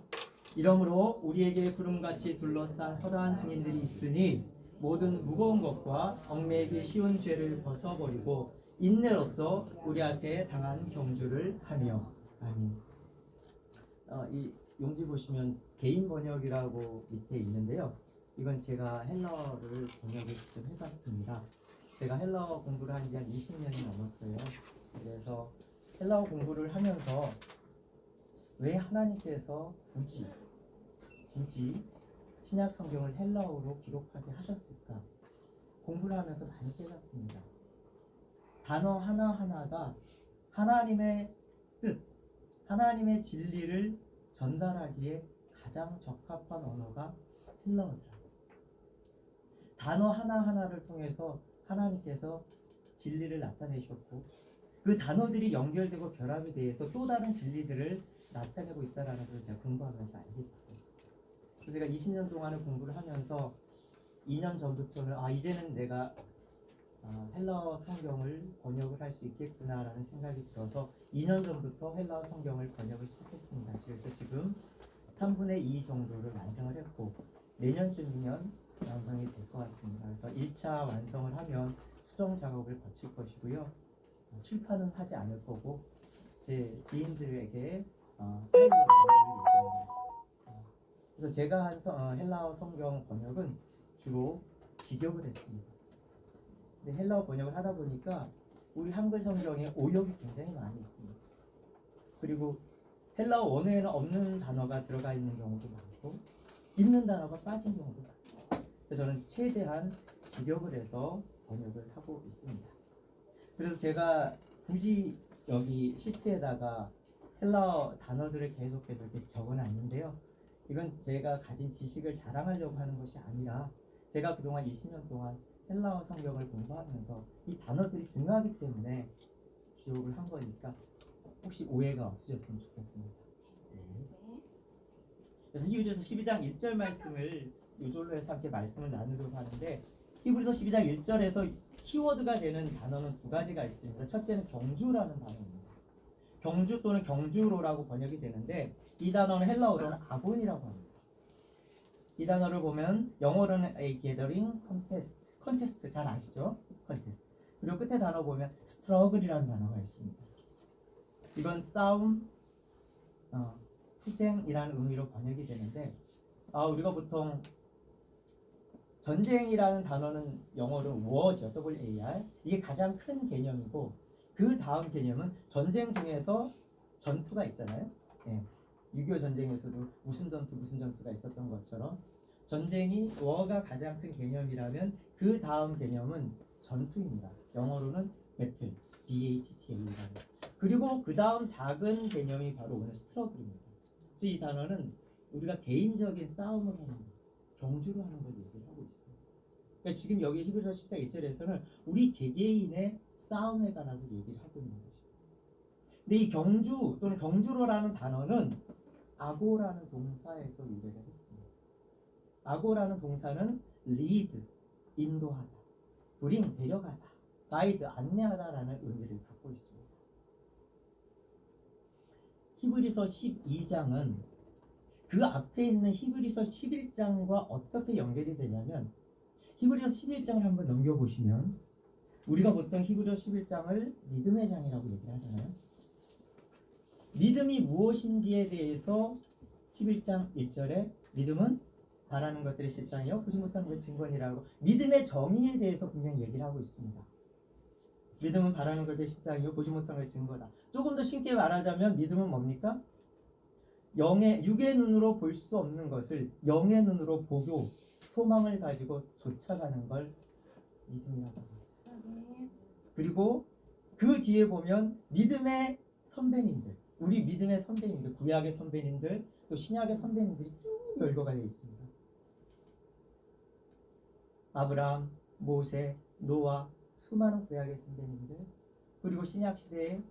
이러므로 우리에게 구름같이 둘러싼 허다한 증인들이 있으니 모든 무거운 것과 얽매이기 쉬운 죄를 벗어버리고 인내로써 우리 앞에 당한 경주를 하며. 아멘. 이 용지 보시면 개인 번역이라고 밑에 있는데요. 이건 제가 헬라어를 번역을 직접 해봤습니다. 제가 헬라어 공부를 한 지 한 20년이 넘었어요. 그래서 헬라어 공부를 하면서 왜 하나님께서 굳이 신약 성경을 헬라어로 기록하게 하셨을까? 공부를 하면서 많이 깨닫습니다. 단어 하나하나가 하나님의 뜻, 하나님의 진리를 전달하기에 가장 적합한 언어가 헬라어더라. 단어 하나하나를 통해서 하나님께서 진리를 나타내셨고, 그 단어들이 연결되고 결합이 돼서 또 다른 진리들을 나타내고 있다는 걸 제가 공부하면서 알게 됐어요. 그래서 제가 20년 동안을 공부를 하면서 2년 전부터는 이제는 내가 헬라어 성경을 번역을 할 수 있겠구나라는 생각이 들어서 2년 전부터 헬라어 성경을 번역을 시작했습니다. 그래서 지금 3분의 2 정도를 완성을 했고, 내년쯤이면 완성이 될 것 같습니다. 그래서 1차 완성을 하면 수정 작업을 거칠 것이고요. 출판은 하지 않을 거고 제 지인들에게 파일로 남길 예정입니다. 그래서 제가 한 헬라어 성경 번역은 주로 직역을 했습니다. 근데 헬라어 번역을 하다 보니까 우리 한글 성경에 오역이 굉장히 많이 있습니다. 그리고 헬라어 원어에는 없는 단어가 들어가 있는 경우도 많고 있는 단어가 빠진 경우도 많고, 그래서 저는 최대한 직역을 해서 번역을 하고 있습니다. 그래서 제가 굳이 여기 시트에다가 헬라어 단어들을 계속해서 이렇게 적어놨는데요. 이건 제가 가진 지식을 자랑하려고 하는 것이 아니라 제가 그동안 20년 동안 헬라어 성경을 공부하면서 이 단어들이 중요하기 때문에 기록을 한 거니까 혹시 오해가 없으셨으면 좋겠습니다. 그래서 히브리서 12장 1절 말씀을 요절로 해서 함께 말씀을 나누려고 하는데, 히브리서 12장 1절에서 키워드가 되는 단어는 두 가지가 있습니다. 첫째는 경주라는 단어입니다. 경주 또는 경주로라고 번역이 되는데, 이 단어는 헬라어로는 아곤이라고 합니다. 이 단어를 보면 영어로는 a gathering contest 잘 아시죠? contest. 그리고 끝에 단어 보면 struggle이라는 단어가 있습니다. 이건 싸움, 투쟁이라는 의미로 번역이 되는데, 우리가 보통 전쟁이라는 단어는 영어로 war죠. WAR. 이게 가장 큰 개념이고, 그 다음 개념은 전쟁 중에서 전투가 있잖아요. 6.25 전쟁에서도 무슨 전투가 있었던 것처럼 전쟁이 war가 가장 큰 개념이라면 그 다음 개념은 전투입니다. 영어로는 battle, BATTL이라고. 그리고 그 다음 작은 개념이 바로 오늘 스트러글입니다. 그래서 이 단어는 우리가 개인적인 싸움을 하는 것, 경주를 하는 걸 얘기를 하고 있습니다. 그러니까 지금 여기 히브리서 14 1절에서는 우리 개개인의 싸움에 관해서 얘기를 하고 있는 것입니다. 근데 이 경주 또는 경주로라는 단어는 아고라는 동사에서 유래를 했습니다. 아고라는 동사는 lead, 인도하다, bring, 데려가다, guide, 안내하다라는 의미를 갖고 있습니다. 히브리서 12장은 그 앞에 있는 히브리서 11장과 어떻게 연결이 되냐면 히브리서 11장을 한번 넘겨보시면 우리가 보통 히브리서 11장을 믿음의 장이라고 얘기를 하잖아요. 믿음이 무엇인지에 대해서 11장 1절에 믿음은 바라는 것들의 실상이요 보지 못하는 것의 증거니라고 믿음의 정의에 대해서 분명히 얘기를 하고 있습니다. 믿음은 바라는 것의 실상이요 보지 못하는 것의 증거다. 조금 더 쉽게 말하자면 믿음은 뭡니까? 육의 눈으로 볼 수 없는 것을 영의 눈으로 보고 소망을 가지고 쫓아가는 걸 믿음이라고 합니다. 그리고 그 뒤에 보면 믿음의 선배님들, 우리 믿음의 선배님들, 구약의 선배님들, 또 신약의 선배님들이 쭉 열거가 되어 있습니다. 아브라함, 모세, 노아, 수많은 구약의 선배님들, 그리고 신약 시대에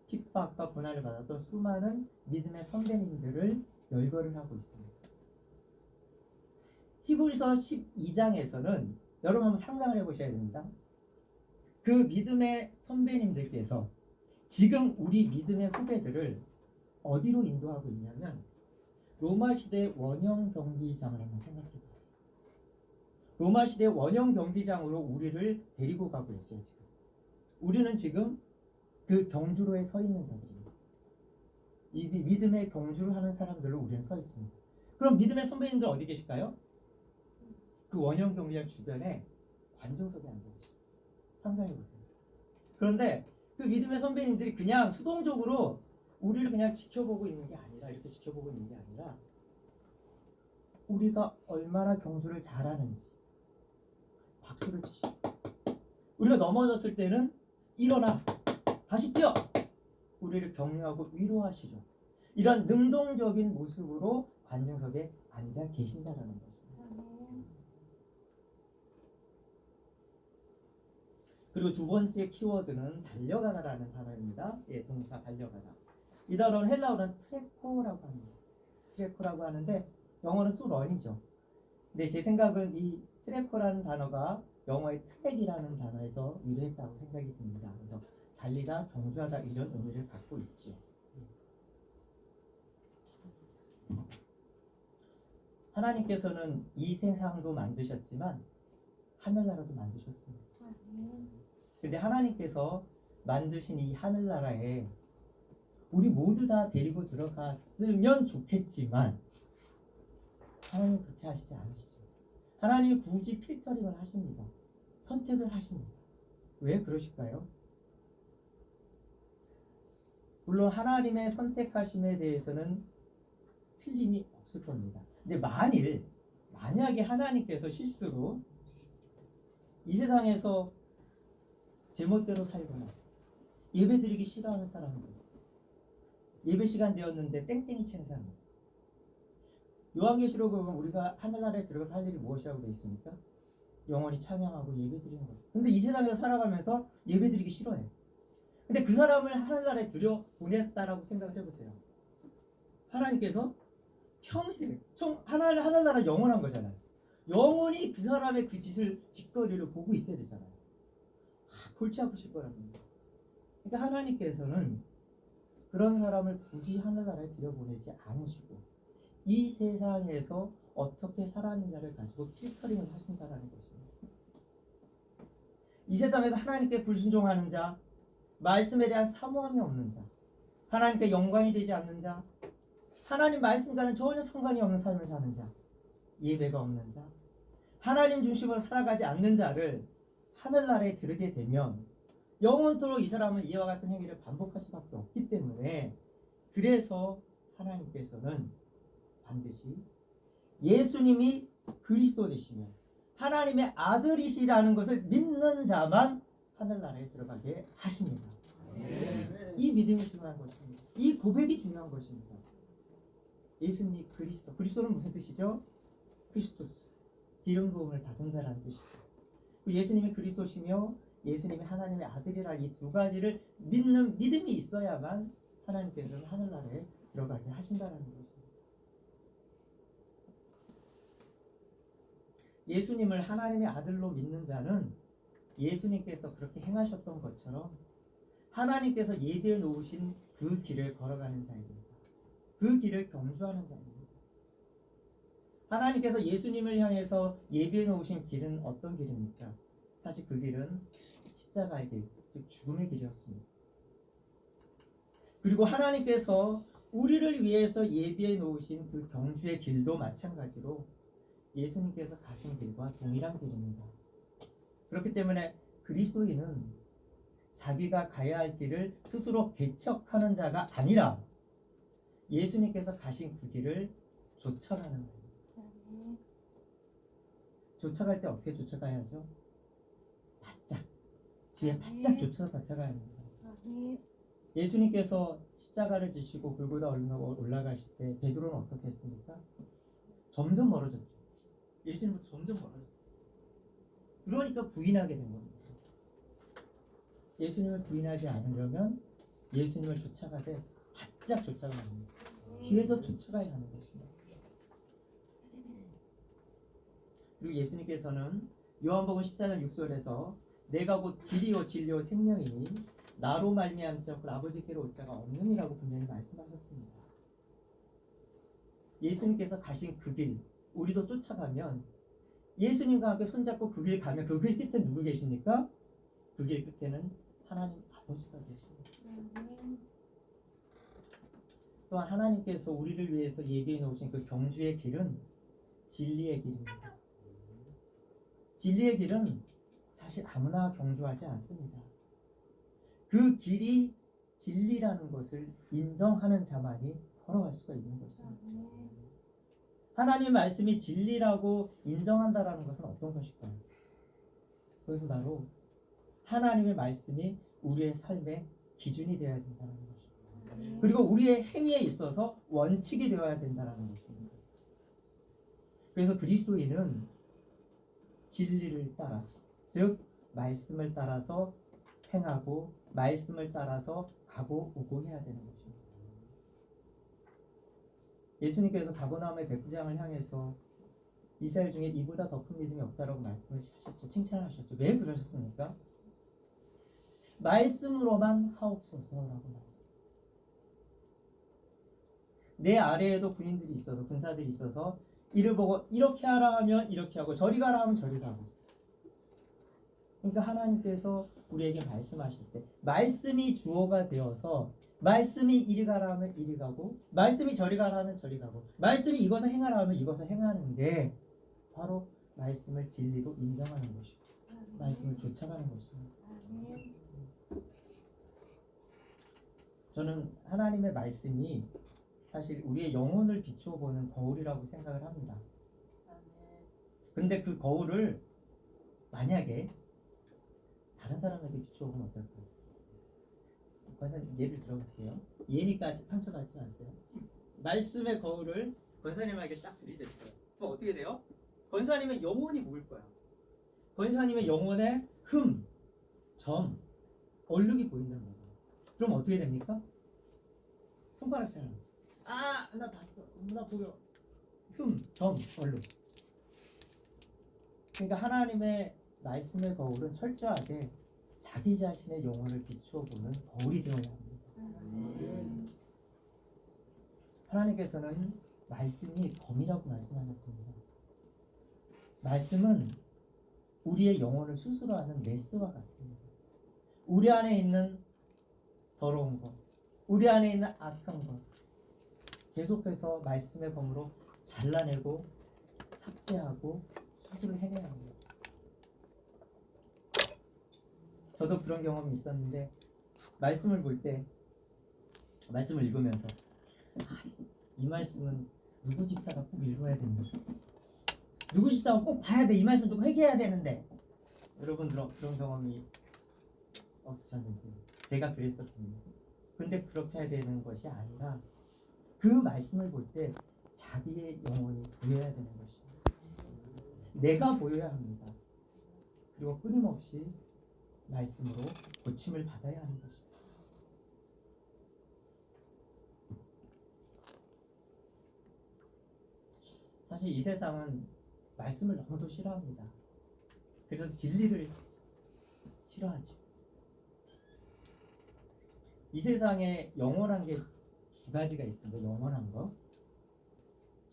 핍박과 고난을 받았던 수많은 믿음의 선배님들을 열거를 하고 있습니다. 히브리서 12장에서는 여러분 한번 상상을 해보셔야 됩니다. 그 믿음의 선배님들께서 지금 우리 믿음의 후배들을 어디로 인도하고 있냐면 로마 시대 원형 경비장을 한번 생각해 보세요. 로마 시대 원형 경비장으로 우리를 데리고 가고 있어요. 지금 우리는 지금 그 경주로에 서 있는 자들입니다. 이 믿음의 경주를 하는 사람들로 우리는 서 있습니다. 그럼 믿음의 선배님들 어디 계실까요? 그 원형 경비장 주변에 관중석에 앉아 계십니다. 상상해 보세요. 그런데 그 믿음의 선배님들이 그냥 수동적으로 우리를 그냥 지켜보고 있는 게 아니라 이렇게 지켜보고 있는 게 아니라 우리가 얼마나 경주를 잘하는지 박수를 치시고 우리가 넘어졌을 때는 일어나 다시 뛰어 우리를 격려하고 위로하시죠. 이런 능동적인 모습으로 관중석에 앉아 계신다라는 것입니다. 그리고 두 번째 키워드는 달려가다라는 단어입니다. 예, 동사 달려가다. 이 단어는 헬라어는 트레코라고 합니다. 트레코라고 하는데 영어는 to run이죠. 근데 제 생각은 이 트레코라는 단어가 영어의 트랙이라는 단어에서 유래했다고 생각이 듭니다. 그래서 달리다, 경주하다 이런 의미를 갖고 있죠. 하나님께서는 이 세상도 만드셨지만 하늘나라도 만드셨습니다. 근데 하나님께서 만드신 이 하늘나라에 우리 모두 다 데리고 들어갔으면 좋겠지만 하나님은 그렇게 하시지 않으시죠. 하나님이 굳이 필터링을 하십니다. 선택을 하십니다. 왜 그러실까요? 물론 하나님의 선택하심에 대해서는 틀림이 없을 겁니다. 근데 만약에 하나님께서 실수로 이 세상에서 제멋대로 살거나 예배드리기 싫어하는 사람들, 예배 시간 되었는데 땡땡이 치는 사람들, 요한계시록을 보면 우리가 하늘나라에 들어가서 할 일이 무엇이라고 되어 있습니까? 영원히 찬양하고 예배드리는 거죠. 근데 이 세상에서 살아가면서 예배드리기 싫어해. 근데 그 사람을 하늘나라에 들여보냈다라고 생각을 해보세요. 하나님께서 평생 하늘나라 영원한 거잖아요. 영원히 그 사람의 그 짓거리를 보고 있어야 되잖아요. 골치 아프실 거랍니다. 그러니까 하나님께서는 그런 사람을 굳이 하늘나라에 들여보내지 않으시고 이 세상에서 어떻게 살았느냐를 가지고 필터링을 하신다는 것입니다. 이 세상에서 하나님께 불순종하는 자, 말씀에 대한 사모함이 없는 자, 하나님께 영광이 되지 않는 자, 하나님 말씀과는 전혀 상관이 없는 삶을 사는 자, 예배가 없는 자, 하나님 중심으로 살아가지 않는 자를 하늘나라에 들게 되면 영원토록 이 사람은 이와 같은 행위를 반복할 수밖에 없기 때문에 그래서 하나님께서는 반드시 예수님이 그리스도 되시며 하나님의 아들이시라는 것을 믿는 자만 하늘나라에 들어가게 하십니다. 이 믿음이 중요한 것입니다. 이 고백이 중요한 것입니다. 예수님이 그리스도는 무슨 뜻이죠? 크리스토스, 기름 부음을 받은 자라는 뜻이죠. 예수님이 그리스도시며 예수님이 하나님의 아들이라 이 두 가지를 믿는 믿음이 있어야만 하나님께서는 하늘나라에 들어가게 하신다는 것입니다. 예수님을 하나님의 아들로 믿는 자는 예수님께서 그렇게 행하셨던 것처럼 하나님께서 예비해 놓으신 그 길을 걸어가는 자입니다. 그 길을 경주하는 자입니다. 하나님께서 예수님을 향해서 예비해 놓으신 길은 어떤 길입니까? 사실 그 길은 십자가의 길, 즉 죽음의 길이었습니다. 그리고 하나님께서 우리를 위해서 예비해 놓으신 그 경주의 길도 마찬가지로 예수님께서 가신 길과 동일한 길입니다. 그렇기 때문에 그리스도인은 자기가 가야 할 길을 스스로 개척하는 자가 아니라 예수님께서 가신 그 길을 쫓아가는 거예요. 쫓아갈 때 어떻게 쫓아가야죠? 바짝 뒤에 바짝 쫓아가야 합니다. 예수님께서 십자가를 지시고 골고다 올라가실 때 베드로는 어떻게 했습니까? 점점 멀어졌죠. 예수님부터 점점 멀어졌어요. 그러니까 부인하게 된 겁니다. 예수님을 부인하지 않으려면 예수님을 쫓아가되 바짝 쫓아가야 합니다. 뒤에서 쫓아가야 하는 것입니다. 그리고 예수님께서는 요한복음 14장 6절에서 내가 곧 길이요 진리요 생명이니 나로 말미암지 않고 아버지께로 올 자가 없느니라고 분명히 말씀하셨습니다. 예수님께서 가신 그 길 우리도 쫓아가면 예수님과 함께 손잡고 그 길 가면 그 길 끝에 누구 계십니까? 그 길 끝에는 하나님 아버지가 계십니다. 또한 하나님께서 우리를 위해서 예비해 놓으신 그 경주의 길은 진리의 길입니다. 진리의 길은 사실 아무나 경주하지 않습니다. 그 길이 진리라는 것을 인정하는 자만이 걸어갈 수가 있는 것입니다. 하나님의 말씀이 진리라고 인정한다라는 것은 어떤 것일까요? 그것은 바로 하나님의 말씀이 우리의 삶의 기준이 되어야 된다는 것입니다. 그리고 우리의 행위에 있어서 원칙이 되어야 된다는 것입니다. 그래서 그리스도인은 진리를 따라서, 즉 말씀을 따라서 행하고 말씀을 따라서 가고 오고 해야 되는 것입니다. 예수님께서 가버나움의 백부장을 향해서 이스라엘 중에 이보다 더 큰 믿음이 없다라고 말씀을 하셨죠. 칭찬하셨죠. 왜 그러셨습니까? 말씀으로만 하옵소서라고 말했어요. 내 아래에도 군인들이 있어서 군사들이 있어서 이를 보고 이렇게 하라 하면 이렇게 하고 저리 가라 하면 저리 가고. 그러니까 하나님께서 우리에게 말씀하실 때 말씀이 주어가 되어서 말씀이 이리 가라 하면 이리 가고 말씀이 저리 가라 하면 저리 가고 말씀이 이것을 행하라 하면 이것을 행하는 게 바로 말씀을 진리로 인정하는 것이고 말씀을 쫓아가는 것입니다. 저는 하나님의 말씀이 사실 우리의 영혼을 비추어 보는 거울이라고 생각을 합니다. 근데 그 거울을 만약에 다른 사람에게 비추어 보면 어떨까요? 권사님 예를 들어볼게요. 예니까 상처받지 마세요. 말씀의 거울을 권사님에게 딱 들이댔어요. 그럼 어떻게 돼요? 권사님의 영혼이 보일 거야. 권사님의 영혼에 흠, 점, 얼룩이 보인다는 거예요. 그럼 어떻게 됩니까? 손가락처럼 아, 나 봤어. 나 보여. 흠, 점, 얼룩. 그러니까 하나님의 말씀의 거울은 철저하게 자기 자신의 영혼을 비추어 보는 거울이 되어야 합니다. 하나님께서는 말씀이 검이라고 말씀하셨습니다. 말씀은 우리의 영혼을 수술하는 메스와 같습니다. 우리 안에 있는 더러운 것, 우리 안에 있는 악한 것 계속해서 말씀의 검으로 잘라내고 삭제하고 수술을 해내야 합니다. 저도 그런 경험이 있었는데 말씀을 볼 때 말씀을 읽으면서 이 말씀은 누구 집사가 꼭 읽어야 된다. 누구 집사가 꼭 봐야 돼. 이 말씀 누구 회개해야 되는데. 여러분 그런 경험이 없으셨는지 제가 그랬었습니다. 근데 그렇게 해야 되는 것이 아니라 그 말씀을 볼 때 자기의 영혼이 보여야 되는 것입니다. 내가 보여야 합니다. 그리고 끊임없이 말씀으로 고침을 받아야 하는 것입니다. 사실 이 세상은 말씀을 너무도 싫어합니다. 그래서 진리를 싫어하죠. 이 세상에 영원한 게 두 가지가 있습니다. 영원한 거.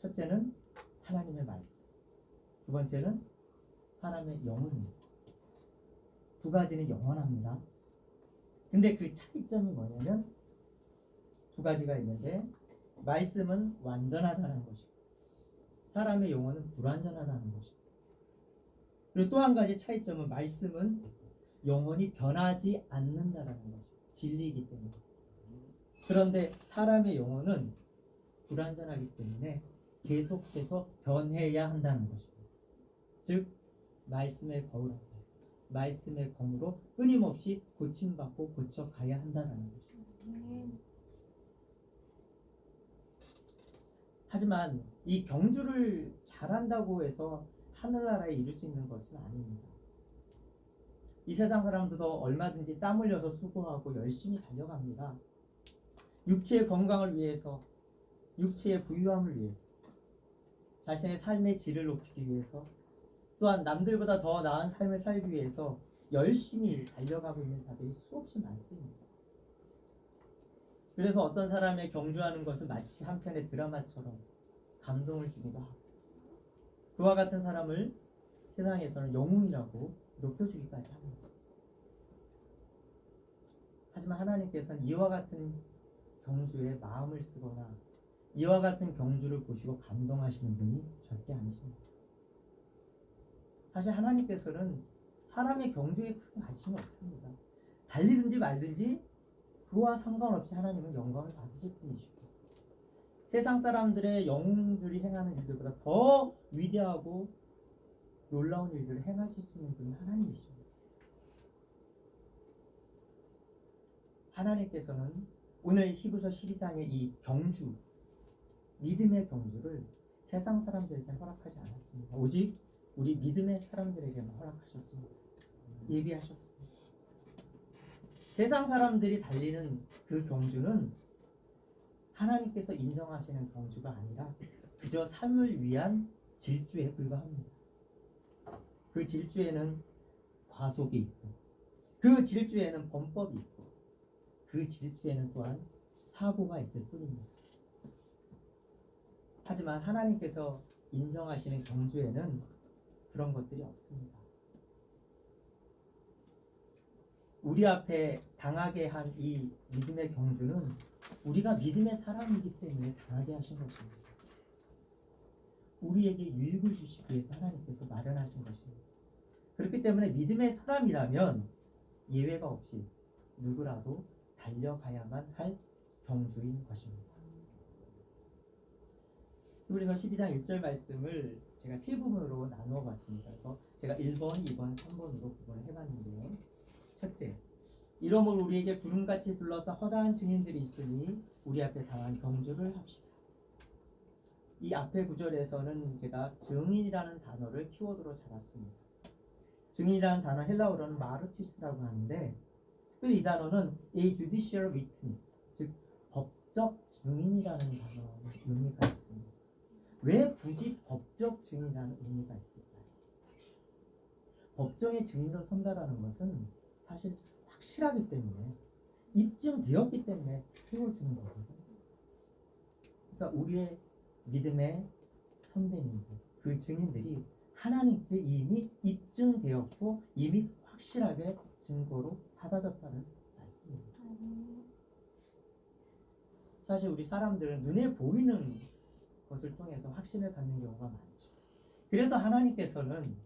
첫째는 하나님의 말씀. 두 번째는 사람의 영혼입니다. 두 가지는 영원합니다. 근데 그 차이점이 뭐냐면 두 가지가 있는데 말씀은 완전하다는 것이고 사람의 영혼은 불완전하다는 것입니다. 그리고 또 한 가지 차이점은 말씀은 영혼이 변하지 않는다는 것입니다. 진리이기 때문에. 그런데 사람의 영혼은 불완전하기 때문에 계속해서 변해야 한다는 것입니다. 즉 말씀의 거울 앞에서 말씀의 검으로 끊임없이 고침받고 고쳐가야 한다는 것입니다. 하지만 이 경주를 잘한다고 해서 하늘나라에 이룰 수 있는 것은 아닙니다. 이 세상 사람들도 얼마든지 땀 흘려서 수고하고 열심히 달려갑니다. 육체의 건강을 위해서, 육체의 부유함을 위해서, 자신의 삶의 질을 높이기 위해서, 또한 남들보다 더 나은 삶을 살기 위해서 열심히 달려가고 있는 자들이 수없이 많습니다. 그래서 어떤 사람의 경주하는 것은 마치 한편의 드라마처럼 감동을 주기도 하고 그와 같은 사람을 세상에서는 영웅이라고 높여주기까지 합니다. 하지만 하나님께서는 이와 같은 경주에 마음을 쓰거나 이와 같은 경주를 보시고 감동하시는 분이 절대 아니십니다. 사실 하나님께서는 사람의 경주에 큰 관심이 없습니다. 달리든지 말든지 그와 상관없이 하나님은 영광을 받으실 분이시고 세상 사람들의 영웅들이 행하는 일들보다 더 위대하고 놀라운 일들을 행하실 수 있는 분이 하나님이십니다. 하나님께서는 오늘 히브리서 12장의 이 경주, 믿음의 경주를 세상 사람들에게 허락하지 않았습니다. 오직 우리 믿음의 사람들에게만 허락하셨습니다. 예비하셨습니다. 세상 사람들이 달리는 그 경주는 하나님께서 인정하시는 경주가 아니라 그저 삶을 위한 질주에 불과합니다. 그 질주에는 과속이 있고 그 질주에는 범법이 있고 그 질주에는 또한 사고가 있을 뿐입니다. 하지만 하나님께서 인정하시는 경주에는 그런 것들이 없습니다. 우리 앞에 당하게 한 이 믿음의 경주는 우리가 믿음의 사람이기 때문에 당하게 하신 것입니다. 우리에게 유익을 주시기 위해서 하나님께서 마련하신 것입니다. 그렇기 때문에 믿음의 사람이라면 예외가 없이 누구라도 달려가야만 할 경주인 것입니다. 히브리서 12장 1절 말씀을 제가 세 부분으로 나누어 봤습니다. 그래서 제가 1번, 2번, 3번으로 구분을 해봤는데요. 첫째, 이러므로 우리에게 구름같이 둘러싸 허다한 증인들이 있으니 우리 앞에 당한 경주를 합시다. 이 앞에 구절에서는 제가 증인이라는 단어를 키워드로 잡았습니다. 증인이라는 단어 헬라어로는 마르투스라고 하는데 특별히 이 단어는 a judicial witness, 즉 법적 증인이라는 단어의 의미가 있습니다. 왜 굳이 법적 증인이라는 의미가 있을까요? 법정의 증인으로 선다라는 것은 사실 확실하기 때문에 입증되었기 때문에 세워주는 거거든요. 그러니까 우리의 믿음의 선배님들, 그 증인들이 하나님께 이미 입증되었고 이미 확실하게 증거로 받아졌다는 말씀입니다. 사실 우리 사람들은 눈에 보이는 것을 통해서 확신을 갖는 경우가 많죠. 그래서 하나님께서는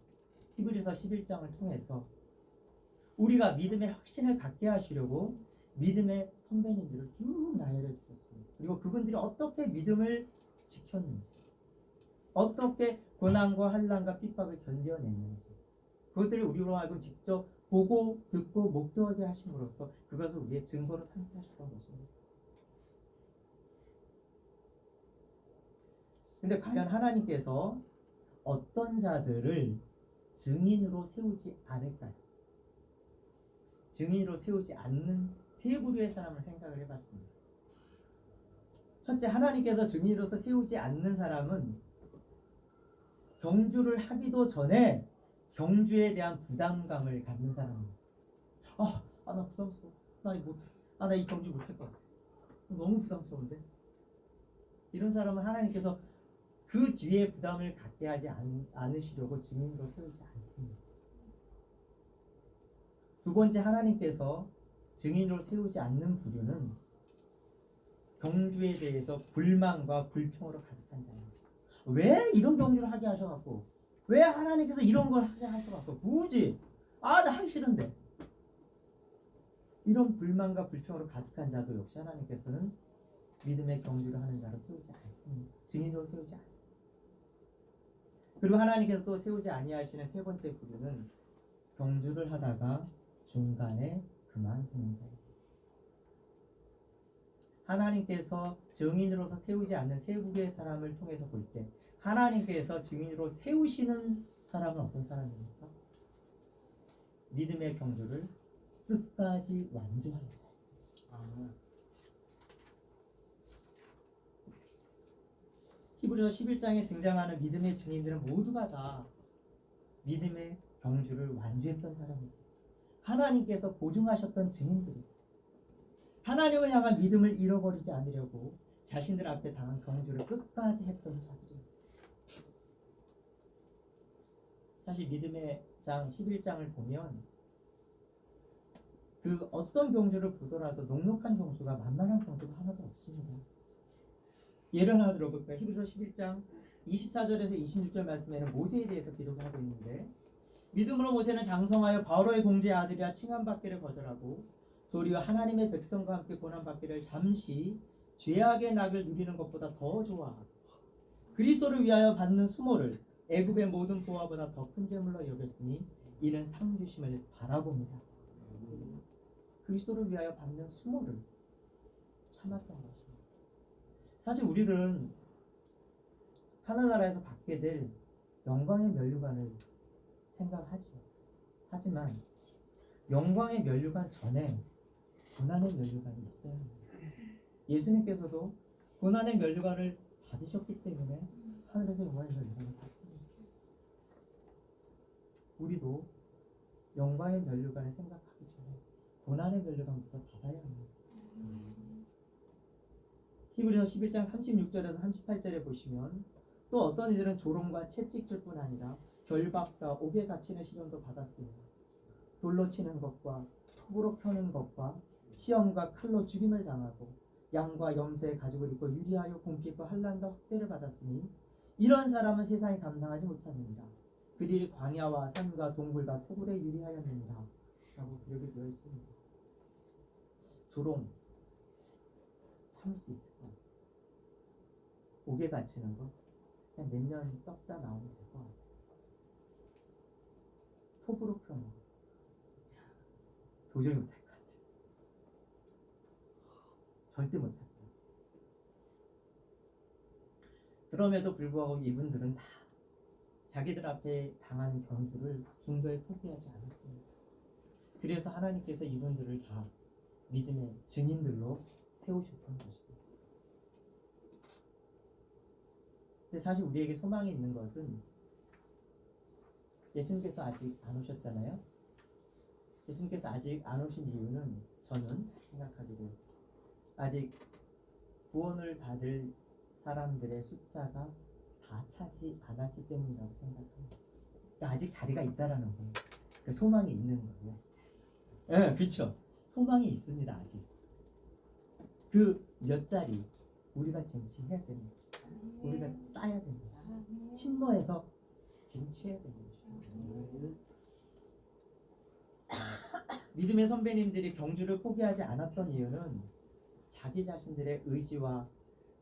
히브리서 11장을 통해서 우리가 믿음의 확신을 갖게 하시려고 믿음의 선배님들을 쭉 나열해 주셨습니다. 그리고 그분들이 어떻게 믿음을 지켰는지, 어떻게 고난과 환난과 핍박을 견뎌냈는지, 그것들을 우리로 하여금 직접 보고 듣고 목도하게 하심으로써 그것을 우리의 증거로 삼게 하셨던 것입니다. 근데 과연 하나님께서 어떤 자들을 증인으로 세우지 않을까요? 증인으로 세우지 않는 세 부류의 사람을 생각을 해봤습니다. 첫째, 하나님께서 증인으로서 세우지 않는 사람은 경주를 하기도 전에 경주에 대한 부담감을 갖는 사람입니다. 나 부담스러워. 나 이거 못해. 나 이 경주 못할 것 같아. 너무 부담스러운데. 이런 사람은 하나님께서 그 뒤에 부담을 갖게 하지 않으시려고 증인으로 세우지 않습니다. 두 번째, 하나님께서 증인으로 세우지 않는 부류는 경주에 대해서 불만과 불평으로 가득한 자입니다. 왜 이런 경주를 하게 하셔갖고, 왜 하나님께서 이런 걸 하게 하셔갖고, 굳이 나 하기 싫은데, 이런 불만과 불평으로 가득한 자도 역시 하나님께서는 믿음의 경주를 하는 자로 세우지 않습니다. 증인으로 세우지 않습니다. 그리고 하나님께서 또 세우지 아니하시는 세 번째 부류는 경주를 하다가 중간에 그만두는 자입니다. 하나님께서 증인으로서 세우지 않는 세 부류의 사람을 통해서 볼 때 하나님께서 증인으로 세우시는 사람은 어떤 사람입니까? 믿음의 경주를 끝까지 완주하는 자입니다. 히브리서 11장에 등장하는 믿음의 증인들은 모두가 다 믿음의 경주를 완주했던 사람입니다. 하나님께서 보증하셨던 증인들이 하나님을 향한 믿음을 잃어버리지 않으려고 자신들 앞에 당한 경주를 끝까지 했던 자들입니다. 사실 믿음의 장 11장을 보면 그 어떤 경주를 보더라도 녹록한 경주가 만만한 경주가 하나도 없습니다. 예를 하나 들어볼까요? 히브리서 11장 24절에서 26절 말씀에는 모세에 대해서 기록을 하고 있는데, 믿음으로 모세는 장성하여 바로의 공주의 아들이라 칭함받기를 거절하고 도리어 하나님의 백성과 함께 고난받기를 잠시 죄악의 낙을 누리는 것보다 더 좋아하고 그리스도를 위하여 받는 수모를 애굽의 모든 보화보다 더 큰 재물로 여겼으니 이는 상 주심을 바라봅니다. 그리스도를 위하여 받는 수모를 참았던 것입니다. 사실 우리들은 하늘나라에서 받게 될 영광의 면류관을 생각하죠. 하지만 영광의 면류관 전에 고난의 면류관이 있어야 합니다. 예수님께서도 고난의 면류관을 받으셨기 때문에 하늘에서 영광의 면류관을 받습니다. 우리도 영광의 면류관을 생각하기 전에 고난의 면류관부터 받아야 합니다. 히브리서 11장 36절에서 38절에 보시면 또 어떤 이들은 조롱과 채찍질 뿐 아니라 결박과 옥에 갇히는 시련도 받았습니다. 돌로 치는 것과 톱으로 펴는 것과 시험과 칼로 죽임을 당하고 양과 염소의 가죽을 입고 유리하여 공핍과 환난과 학대를 받았으니 이런 사람은 세상에 감당하지 못합니다. 그들이 광야와 산과 동굴과 토굴에 유리하였느니라 라고 기록이 되어 있습니다. 조롱 참을 수 있을 것 같아요. 옥에 갇히는 거 그냥 몇 년 썩다 나오면 될 것 같아요. 톱으로 펴는 거 도저히 못할 것 같아요. 절대 못할 것 같아요. 그럼에도 불구하고 이분들은 다 자기들 앞에 당한 경주를 중도에 포기하지 않았습니다. 그래서 하나님께서 이분들을 다 믿음의 증인들로 세우셨던 것입니다. 근데 사실 우리에게 소망이 있는 것은 예수님께서 아직 안 오셨잖아요. 예수님께서 아직 안 오신 이유는 저는 생각하기를 아직 구원을 받을 사람들의 숫자가 다 차지 않았기 때문이라고 생각합니다. 그러니까 아직 자리가 있다라는 거예요. 그러니까 소망이 있는 거예요. 예, 그렇죠. 소망이 있습니다. 아직. 그 몇 자리 우리가 쟁취해야 됩니다. 우리가 따야 됩니다. 침노해서 쟁취해야 됩니다. 믿음의 선배님들이 경주를 포기하지 않았던 이유는 자기 자신들의 의지와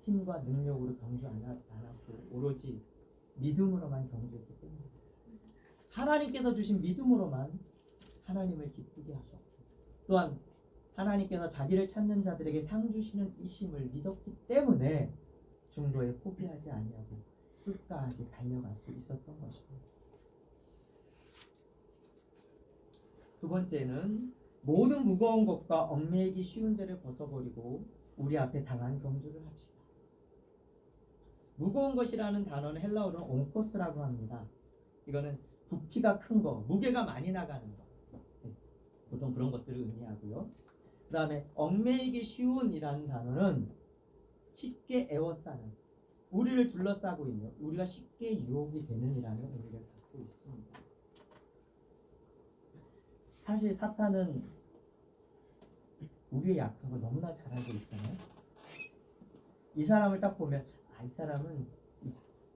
힘과 능력으로 경주 안 않았고 오로지 믿음으로만 경주했기 때문입니다. 하나님께서 주신 믿음으로만 하나님을 기쁘게 하셨고 또한 하나님께서 자기를 찾는 자들에게 상 주시는 이심을 믿었기 때문에 중도에 포기하지 아니하고 끝까지 달려갈 수 있었던 것입니다. 두 번째는 모든 무거운 것과 얽매이기 쉬운 죄를 벗어버리고 우리 앞에 당한 경주를 합시다. 무거운 것이라는 단어는 헬라어로는 옹코스라고 합니다. 이거는 부피가 큰 거, 무게가 많이 나가는 거. 보통 그런 것들을 의미하고요. 그 다음에 얽매이기 쉬운이라는 단어는 쉽게 에워싸는, 우리를 둘러싸고 있는, 우리가 쉽게 유혹이 되는 이라는 의미를 갖고 있습니다. 사실 사탄은 우리의 약한 걸 너무나 잘 알고 있잖아요. 이 사람을 딱 보면 이 사람은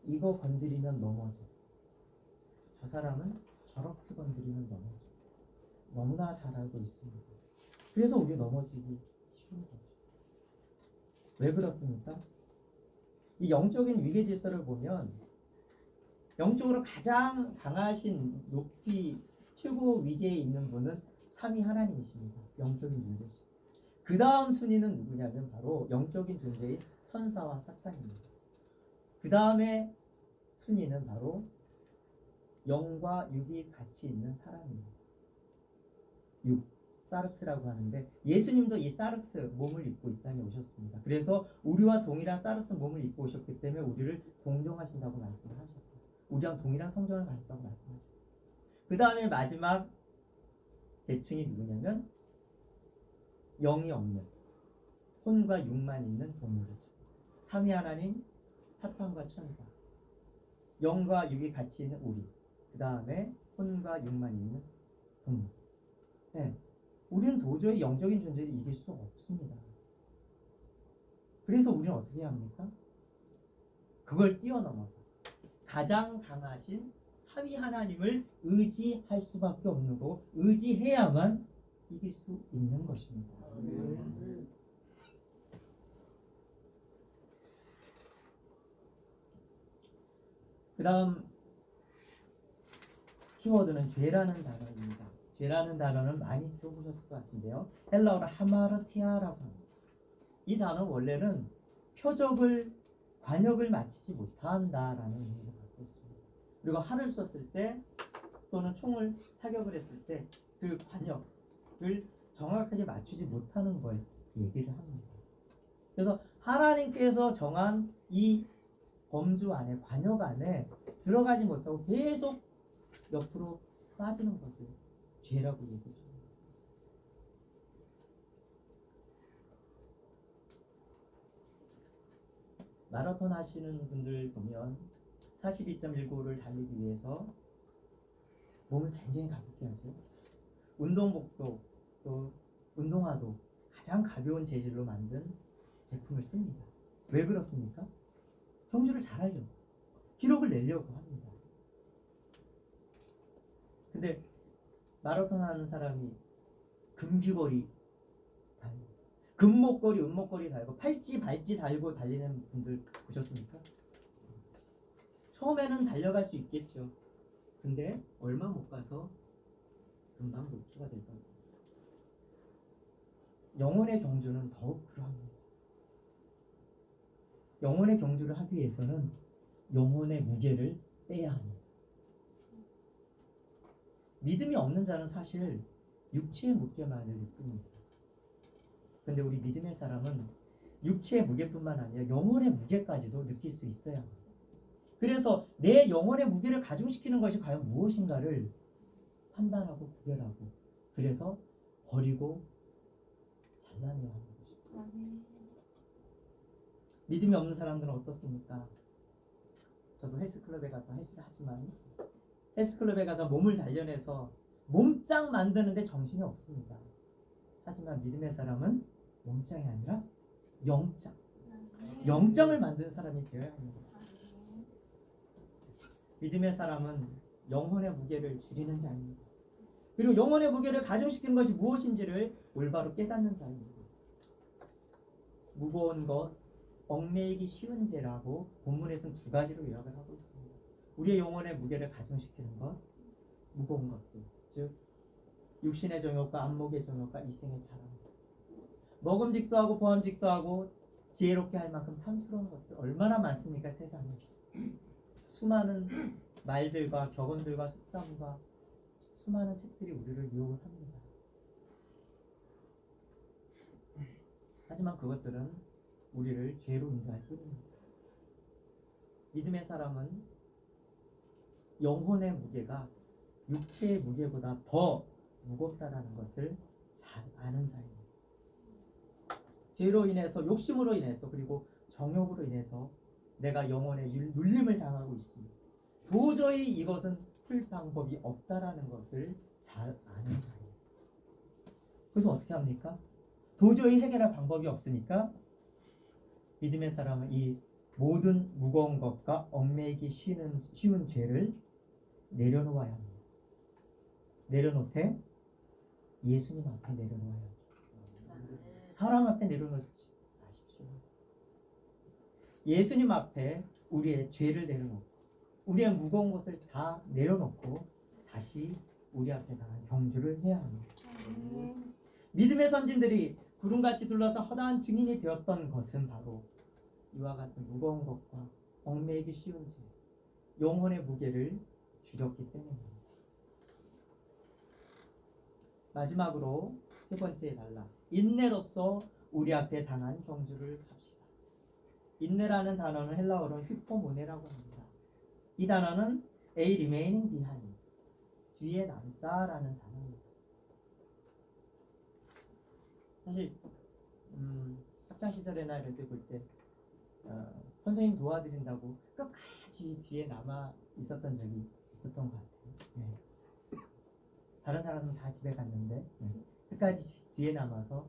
이거 건드리면 넘어져. 저 사람은 저렇게 건드리면 넘어져. 너무나 잘 알고 있습니다. 그래서 우리 넘어지기 쉬운 거죠. 왜 그렇습니까? 이 영적인 위계 질서를 보면 영적으로 가장 강하신 높이 최고 위계에 있는 분은 삼위 하나님이십니다. 영적인 존재시. 그 다음 순위는 누구냐면 바로 영적인 존재인 천사와 사탄입니다. 그 다음에 순위는 바로 영과 육이 같이 있는 사람입니다. 육, 사르스라고 하는데 예수님도 이 사르스 몸을 입고 이 땅에 오셨습니다. 그래서 우리와 동일한 사르스 몸을 입고 오셨기 때문에 우리를 동정하신다고 말씀을 하셨어요. 우리랑 동일한 성전을 가셨다고 말씀하셨어요. 그 다음에 마지막 계층이 누구냐면 영이 없는 혼과 육만 있는 동물이죠. 삼위 하나님, 사탄과 천사, 영과 육이 같이 있는 우리, 그 다음에 혼과 육만 있는 동물. 네. 우리는 도저히 영적인 존재를 이길 수 없습니다. 그래서 우리는 어떻게 해야 합니까? 그걸 뛰어넘어서 가장 강하신 삼위 하나님을 의지할 수밖에 없는 거고 의지해야만 이길 수 있는 것입니다. 그 다음 키워드는 죄라는 단어입니다. 죄라는 단어는 많이 들어보셨을 것 같은데요. 헬라어로 하마르티아라고 합니다. 이 단어 원래는 표적을, 관역을 맞추지 못한다라는 의미를 갖고 있습니다. 그리고 활을 쐈을 때 또는 총을 사격을 했을 때 그 관역을 정확하게 맞추지 못하는 걸 얘기를 합니다. 그래서 하나님께서 정한 이 범주 안에, 관역 안에 들어가지 못하고 계속 옆으로 빠지는 것을 죄라고 얘기합니다. 마라톤 하시는 분들 보면 42.195를 달리기 위해서 몸을 굉장히 가볍게 하죠. 운동복도 또 운동화도 가장 가벼운 재질로 만든 제품을 씁니다. 왜 그렇습니까? 경주를 잘하려고, 기록을 내려고 합니다. 근데 마라톤 하는 사람이 금귀걸이 달고 금목걸이, 은목걸이 달고 팔찌, 발찌 달고 달리는 분들 보셨습니까? 처음에는 달려갈 수 있겠죠. 근데 얼마 못 가서 금방 녹초가 될 겁니다. 영혼의 경주는 더욱 그러합니다. 영혼의 경주를 하기 위해서는 영혼의 무게를 빼야 합니다. 믿음이 없는 자는 사실 육체의 무게만을 느낍니다. 근데 우리 믿음의 사람은 육체의 무게뿐만 아니라 영혼의 무게까지도 느낄 수 있어야 합니다. 그래서 내 영혼의 무게를 가중시키는 것이 과연 무엇인가를 판단하고 구별하고, 그래서 버리고 잘라내야 하는 것입니다. 믿음이 없는 사람들은 어떻습니까? 저도 헬스클럽에 가서 헬스를 하지만 헬스클럽에 가서 몸을 단련해서 몸짱 만드는데 정신이 없습니다. 하지만 믿음의 사람은 몸짱이 아니라 영짱, 영짱을 만드는 사람이 되어야 합니다. 믿음의 사람은 영혼의 무게를 줄이는 자입니다. 그리고 영혼의 무게를 가중시키는 것이 무엇인지를 올바로 깨닫는 자입니다. 무거운 것, 얽매이기 쉬운 죄라고 본문에서는 두 가지로 요약을 하고 있습니다. 우리의 영혼의 무게를 가중시키는 것, 무거운 것들, 즉 육신의 정욕과 안목의 정욕과 이생의 자랑, 먹음직도 하고 보암직도 하고 지혜롭게 할 만큼 탐스러운 것들 얼마나 많습니까, 세상에. 수많은 말들과 격언들과 속담과 수많은 책들이 우리를 유혹을 합니다. 하지만 그것들은 우리를 죄로 인도할 뿐입니다. 믿음의 사람은 영혼의 무게가 육체의 무게보다 더 무겁다라는 것을 잘 아는 자입니다. 죄로 인해서, 욕심으로 인해서, 그리고 정욕으로 인해서 내가 영혼의 눌림을 당하고 있습니다. 도저히 이것은 풀 방법이 없다라는 것을 잘 아는 자예요. 그래서 어떻게 합니까? 도저히 해결할 방법이 없으니까 믿음의 사람은 이 모든 무거운 것과 얽매이기 쉬운 죄를 내려놓아야 합니다. 내려놓되 예수님 앞에 내려놓아야 합니다. 사람 앞에 내려놓지 마십시오. 예수님 앞에 우리의 죄를 내려놓고 우리의 무거운 것을 다 내려놓고 다시 우리 앞에 나간 경주를 해야 합니다. 믿음의 선진들이 구름같이 둘러서 허다한 증인이 되었던 것은 바로 이와 같은 무거운 것과 얽매이기 쉬운 죄, 영혼의 무게를 줄였기 때문입니다. 마지막으로 세 번째 단락, 인내로서 우리 앞에 당한 경주를 합시다. 인내라는 단어는 헬라어로는 휘포모네라고 합니다. 이 단어는 a remaining behind, 뒤에 남다라는 단어입니다. 사실 학창 시절에나 이럴 때 볼 때 선생님 도와드린다고 끝까지 뒤에 남아 있었던 적이 있었던 것 같아요. 네. 다른 사람은 다 집에 갔는데 끝까지 뒤에 남아서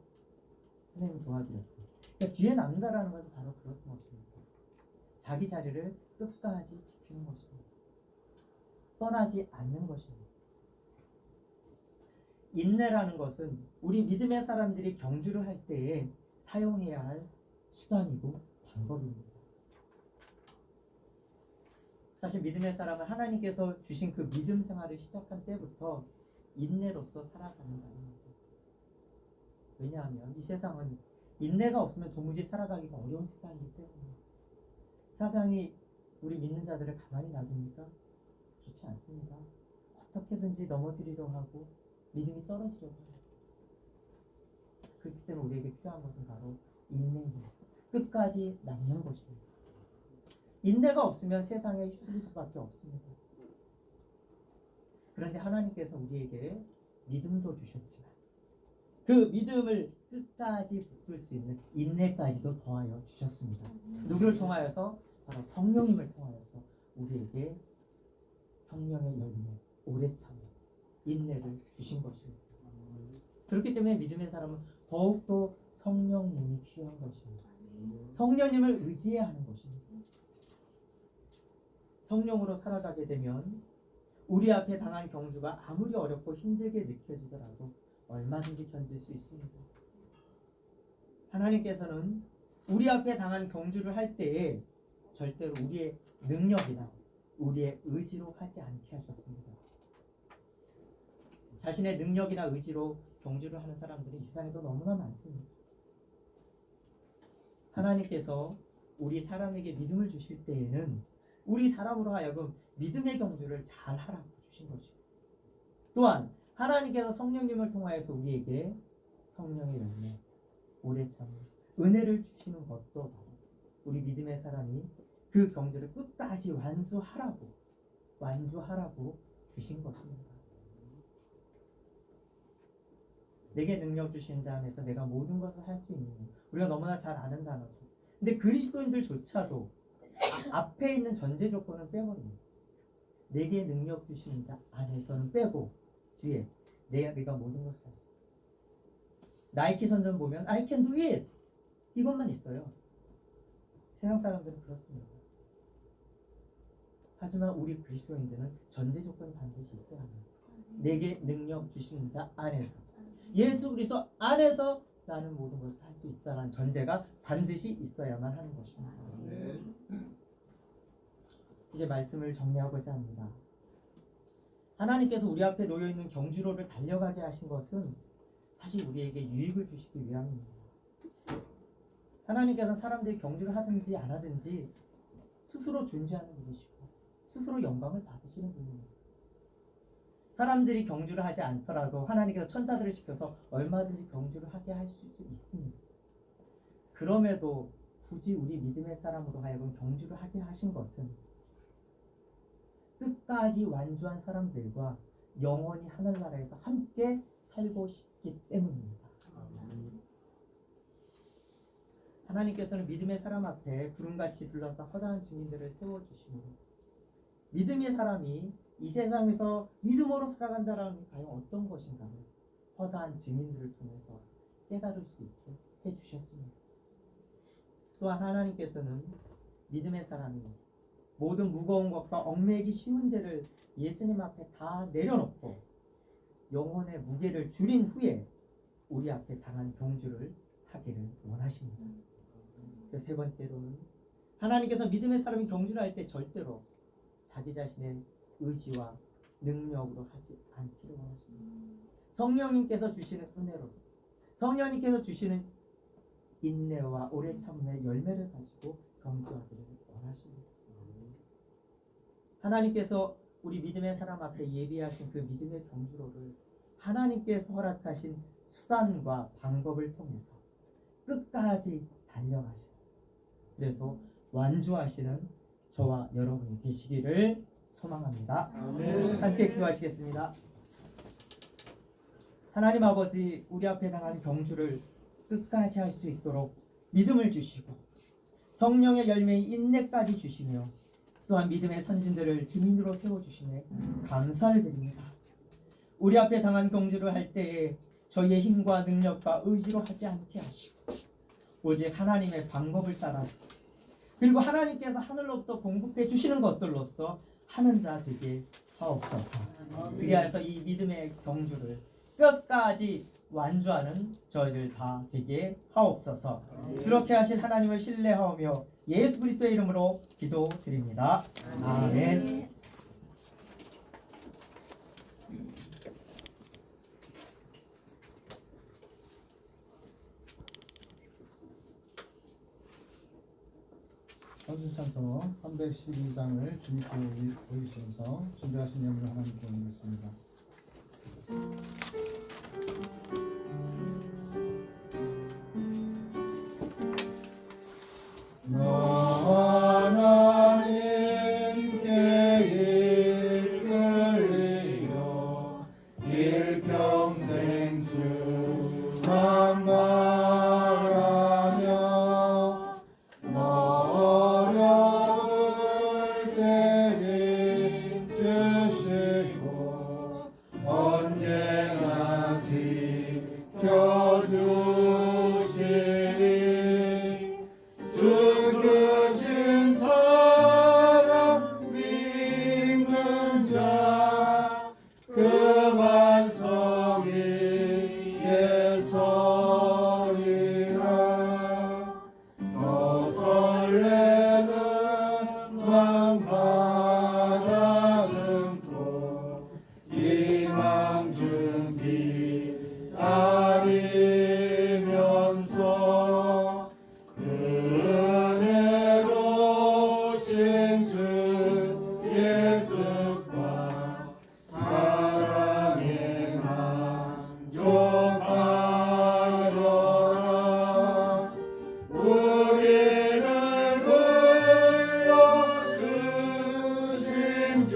선생님 도와드렸고, 그러니까 뒤에 남는다라는 것은 바로 그렇습니다. 자기 자리를 끝까지 지키는 것입니다. 떠나지 않는 것입니다. 인내라는 것은 우리 믿음의 사람들이 경주를 할 때에 사용해야 할 수단이고 방법입니다. 사실 믿음의 사람은 하나님께서 주신 그 믿음 생활을 시작한 때부터 인내로서 살아가는 자입니다. 왜냐하면 이 세상은 인내가 없으면 도무지 살아가기가 어려운 세상이기 때문에. 세상이 우리 믿는 자들을 가만히 놔둡니까? 그렇지 않습니다. 어떻게든지 넘어뜨리려고 하고 믿음이 떨어지려고 해요. 그렇기 때문에 우리에게 필요한 것은 바로 인내입니다. 끝까지 남는 것입니다. 인내가 없으면 세상에 휩쓸릴 수밖에 없습니다. 그런데 하나님께서 우리에게 믿음도 주셨지만 그 믿음을 끝까지 붙들 수 있는 인내까지도 더하여 주셨습니다. 누구를 통하여서? 바로 성령님을 통하여서 우리에게 성령의 열매, 오래 참음, 인내를 주신 것입니다. 그렇기 때문에 믿음의 사람은 더욱더 성령님이 필요한 것입니다. 성령님을 의지해야 하는 것입니다. 성령으로 살아가게 되면 우리 앞에 당한 경주가 아무리 어렵고 힘들게 느껴지더라도 얼마든지 견딜 수 있습니다. 하나님께서는 우리 앞에 당한 경주를 할 때에 절대로 우리의 능력이나 우리의 의지로 하지 않게 하셨습니다. 자신의 능력이나 의지로 경주를 하는 사람들이 이 세상에도 너무나 많습니다. 하나님께서 우리 사람에게 믿음을 주실 때에는 우리 사람으로 하여금 믿음의 경주를 잘 하라고 주신 것이고, 또한 하나님께서 성령님을 통하여서 우리에게 성령의 열매, 오래 참음, 은혜를 주시는 것도 바로 우리 믿음의 사람이 그 경주를 끝까지 완수하라고 주신 것입니다. 내게 능력 주신 자 안에서 내가 모든 것을 할 수 있는, 우리가 너무나 잘 아는 단어죠. 근데 그리스도인들조차도 앞에 있는 전제 조건은 빼버립니다. 내게 능력 주시는 자 안에서는 빼고 뒤에 내가 모든 것을 할 수 있어. 나이키 선전 보면 I can do it 이것만 있어요. 세상 사람들은 그렇습니다. 하지만 우리 그리스도인들은 전제 조건이 반드시 있어야 합니다. 내게 능력 주시는 자 안에서, 예수 그리스도 안에서 나는 모든 것을 할 수 있다는 전제가 반드시 있어야만 하는 것입니다. 이제 말씀을 정리하고자 합니다. 하나님께서 우리 앞에 놓여있는 경주로를 달려가게 하신 것은 사실 우리에게 유익을 주시기 위함입니다. 하나님께서 사람들이 경주를 하든지 안 하든지 스스로 존재하는 분이시고 스스로 영광을 받으시는 분입니다. 사람들이 경주를 하지 않더라도 하나님께서 천사들을 시켜서 얼마든지 경주를 하게 할 수 있습니다. 그럼에도 굳이 우리 믿음의 사람으로 하여금 경주를 하게 하신 것은 끝까지 완주한 사람들과 영원히 하늘나라에서 함께 살고 싶기 때문입니다. 하나님께서는 믿음의 사람 앞에 구름같이 둘러싸 허다한 증인들을 세워주시므로 믿음의 사람이 이 세상에서 믿음으로 살아간다라는 게 과연 어떤 것인가를 허다한 증인들을 통해서 깨달을 수 있게 해주셨습니다. 또한 하나님께서는 믿음의 사람이 모든 무거운 것과 얽매이기 쉬운 죄를 예수님 앞에 다 내려놓고 영혼의 무게를 줄인 후에 우리 앞에 당한 경주를 하기를 원하십니다. 그리고 세 번째로는 하나님께서 믿음의 사람이 경주를 할 때 절대로 자기 자신의 의지와 능력으로 하지 않기를 원하십니다. 성령님께서 주시는 은혜로서 성령님께서 주시는 인내와 오래 참음의 열매를 가지고 경주하기를 원하십니다. 하나님께서 우리 믿음의 사람 앞에 예비하신 그 믿음의 경주로를 하나님께서 허락하신 수단과 방법을 통해서 끝까지 달려가시고 그래서 완주하시는 저와 여러분이 되시기를 소망합니다. 함께 기도하시겠습니다. 하나님 아버지, 우리 앞에 당한 경주를 끝까지 할 수 있도록 믿음을 주시고 성령의 열매인 인내까지 주시며 또한 믿음의 선진들을 증인으로 세워주시네 감사를 드립니다. 우리 앞에 당한 경주를 할 때에 저희의 힘과 능력과 의지로 하지 않게 하시고 오직 하나님의 방법을 따라서 그리고 하나님께서 하늘로부터 공급해 주시는 것들로서 하는 자 되게 하옵소서. 그리하여서 이 믿음의 경주를 끝까지 완주하는 저희들 다 되게 하옵소서. 그렇게 하실 하나님을 신뢰하오며 예수 그리스도의 이름으로 기도드립니다. 아멘. 선순찬송 312장을 주님께 올리시면서 준비하신 예물을 하나님께 올리겠습니다. 하나님께 이끌리어 일평생 주만 바라며 어려울 때에 주시고 언제나 지켜주시리 주 크신 사랑 믿는 자 그 반석 위에 서리라 더 설레는 맘 받아듬고 희망 준비 아리면서 은혜로우신 주의 뜻과 사랑에 만족하여라 우리를 불러주신 주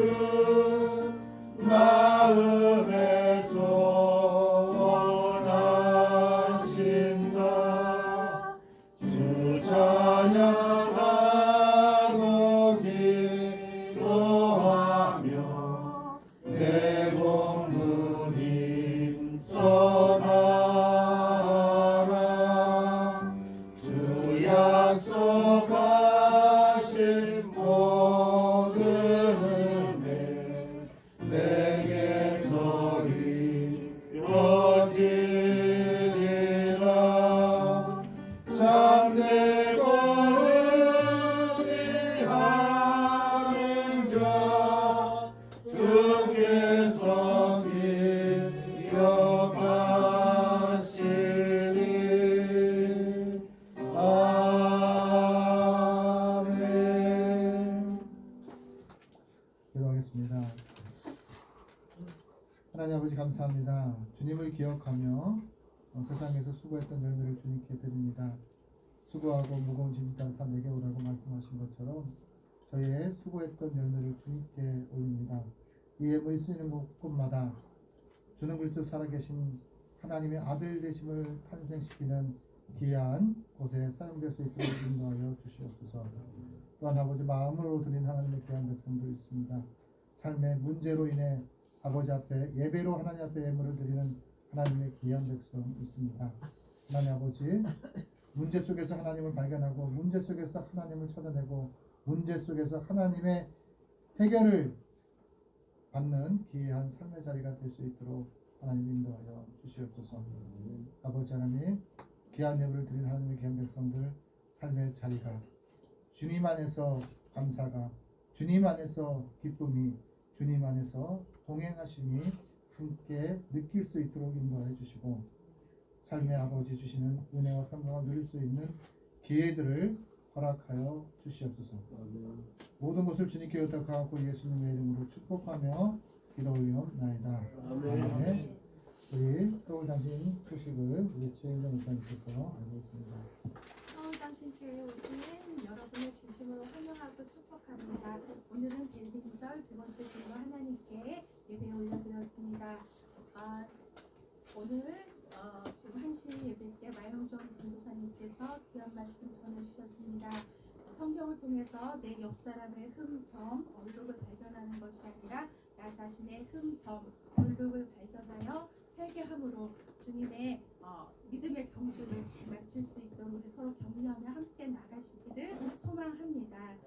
마음에서 원하신다 주 찬양하고 기도하며 내 공부 힘써 나아라 주 약속하신 모든 은혜 내게서 이루어지리라 잠들고 의지하는 자 주께서 기억하시리 아멘. 기도하겠습니다. 하나님 아버지 감사합니다. 주님을 기억하며 세상에서 수고했던 열매를 주님께 드립니다. 수고하고 무거운 짐 따라 다 내게 오라고 말씀하신 것처럼 저희의 수고했던 열매를 주님께 올립니다. 이 예물이 쓰이는 곳마다 주는 그리스도 살아계신 하나님의 아들 되심을 탄생시키는 귀한 곳에 사용될 수 있도록 인도하여 주시옵소서. 또한 아버지 마음으로 드린 하나님의 귀한 백성도 있습니다. 삶의 문제로 인해 아버지 앞에 예배로 하나님 앞에 예물을 드리는 하나님의 귀한 백성 있습니다. 하나님 아버지 문제 속에서 하나님을 발견하고 문제 속에서 하나님을 찾아내고 문제 속에서 하나님의 해결을 받는 귀한 삶의 자리가 될 수 있도록 하나님 인도하여 주시옵소서. 아버지 하나님 귀한 예물을 드린 하나님의 귀한 백성들 삶의 자리가 주님 안에서 감사가 주님 안에서 기쁨이 주님 안에서 동행하심이 함께 느낄 수 있도록 인도해 주시고 삶의 아버지 주시는 은혜와 평강을 누릴 수 있는 기회들을 허락하여 주시옵소서. 모든 것을 주님께 의탁하고 예수님의 이름으로 축복하며 기도 올리옵나이다. 아멘. 우리 서울장신 소식을 우리 최인정 목사님께서 알고 있습니다. 서울장신교회에 오신 여러분을 진심으로 환영하고 축복합니다. 오늘은 델빈절 두 번째 주로 하나님께 예배 올려드렸습니다. 오늘 지금 1시 예배 때 마영종 전도사님께서 귀한 말씀 전해주셨습니다. 성경을 통해서 내 옆사람의 흠점, 얼룩을 발견하는 것이 아니라 나 자신의 흠점, 얼룩을 발견하여 회개함으로 주님의 믿음의 경주를 잘 마칠 수 있도록 우리 서로 격려하며 함께 나가시기를 소망합니다.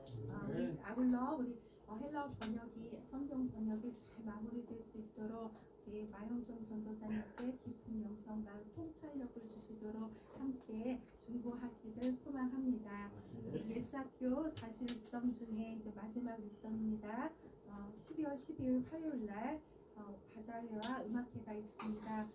아울러 우리 헬라어 번역이 성경 번역이 잘 마무리될 수 있도록 마영종 전도사님께 깊은 영성과 통찰력을 주시도록 함께 중보하기를 소망합니다. 예수학교 4주 일정 중에 이제 마지막 일정입니다. 12월 12일 화요일 날 바자회와 음악회가 있습니다.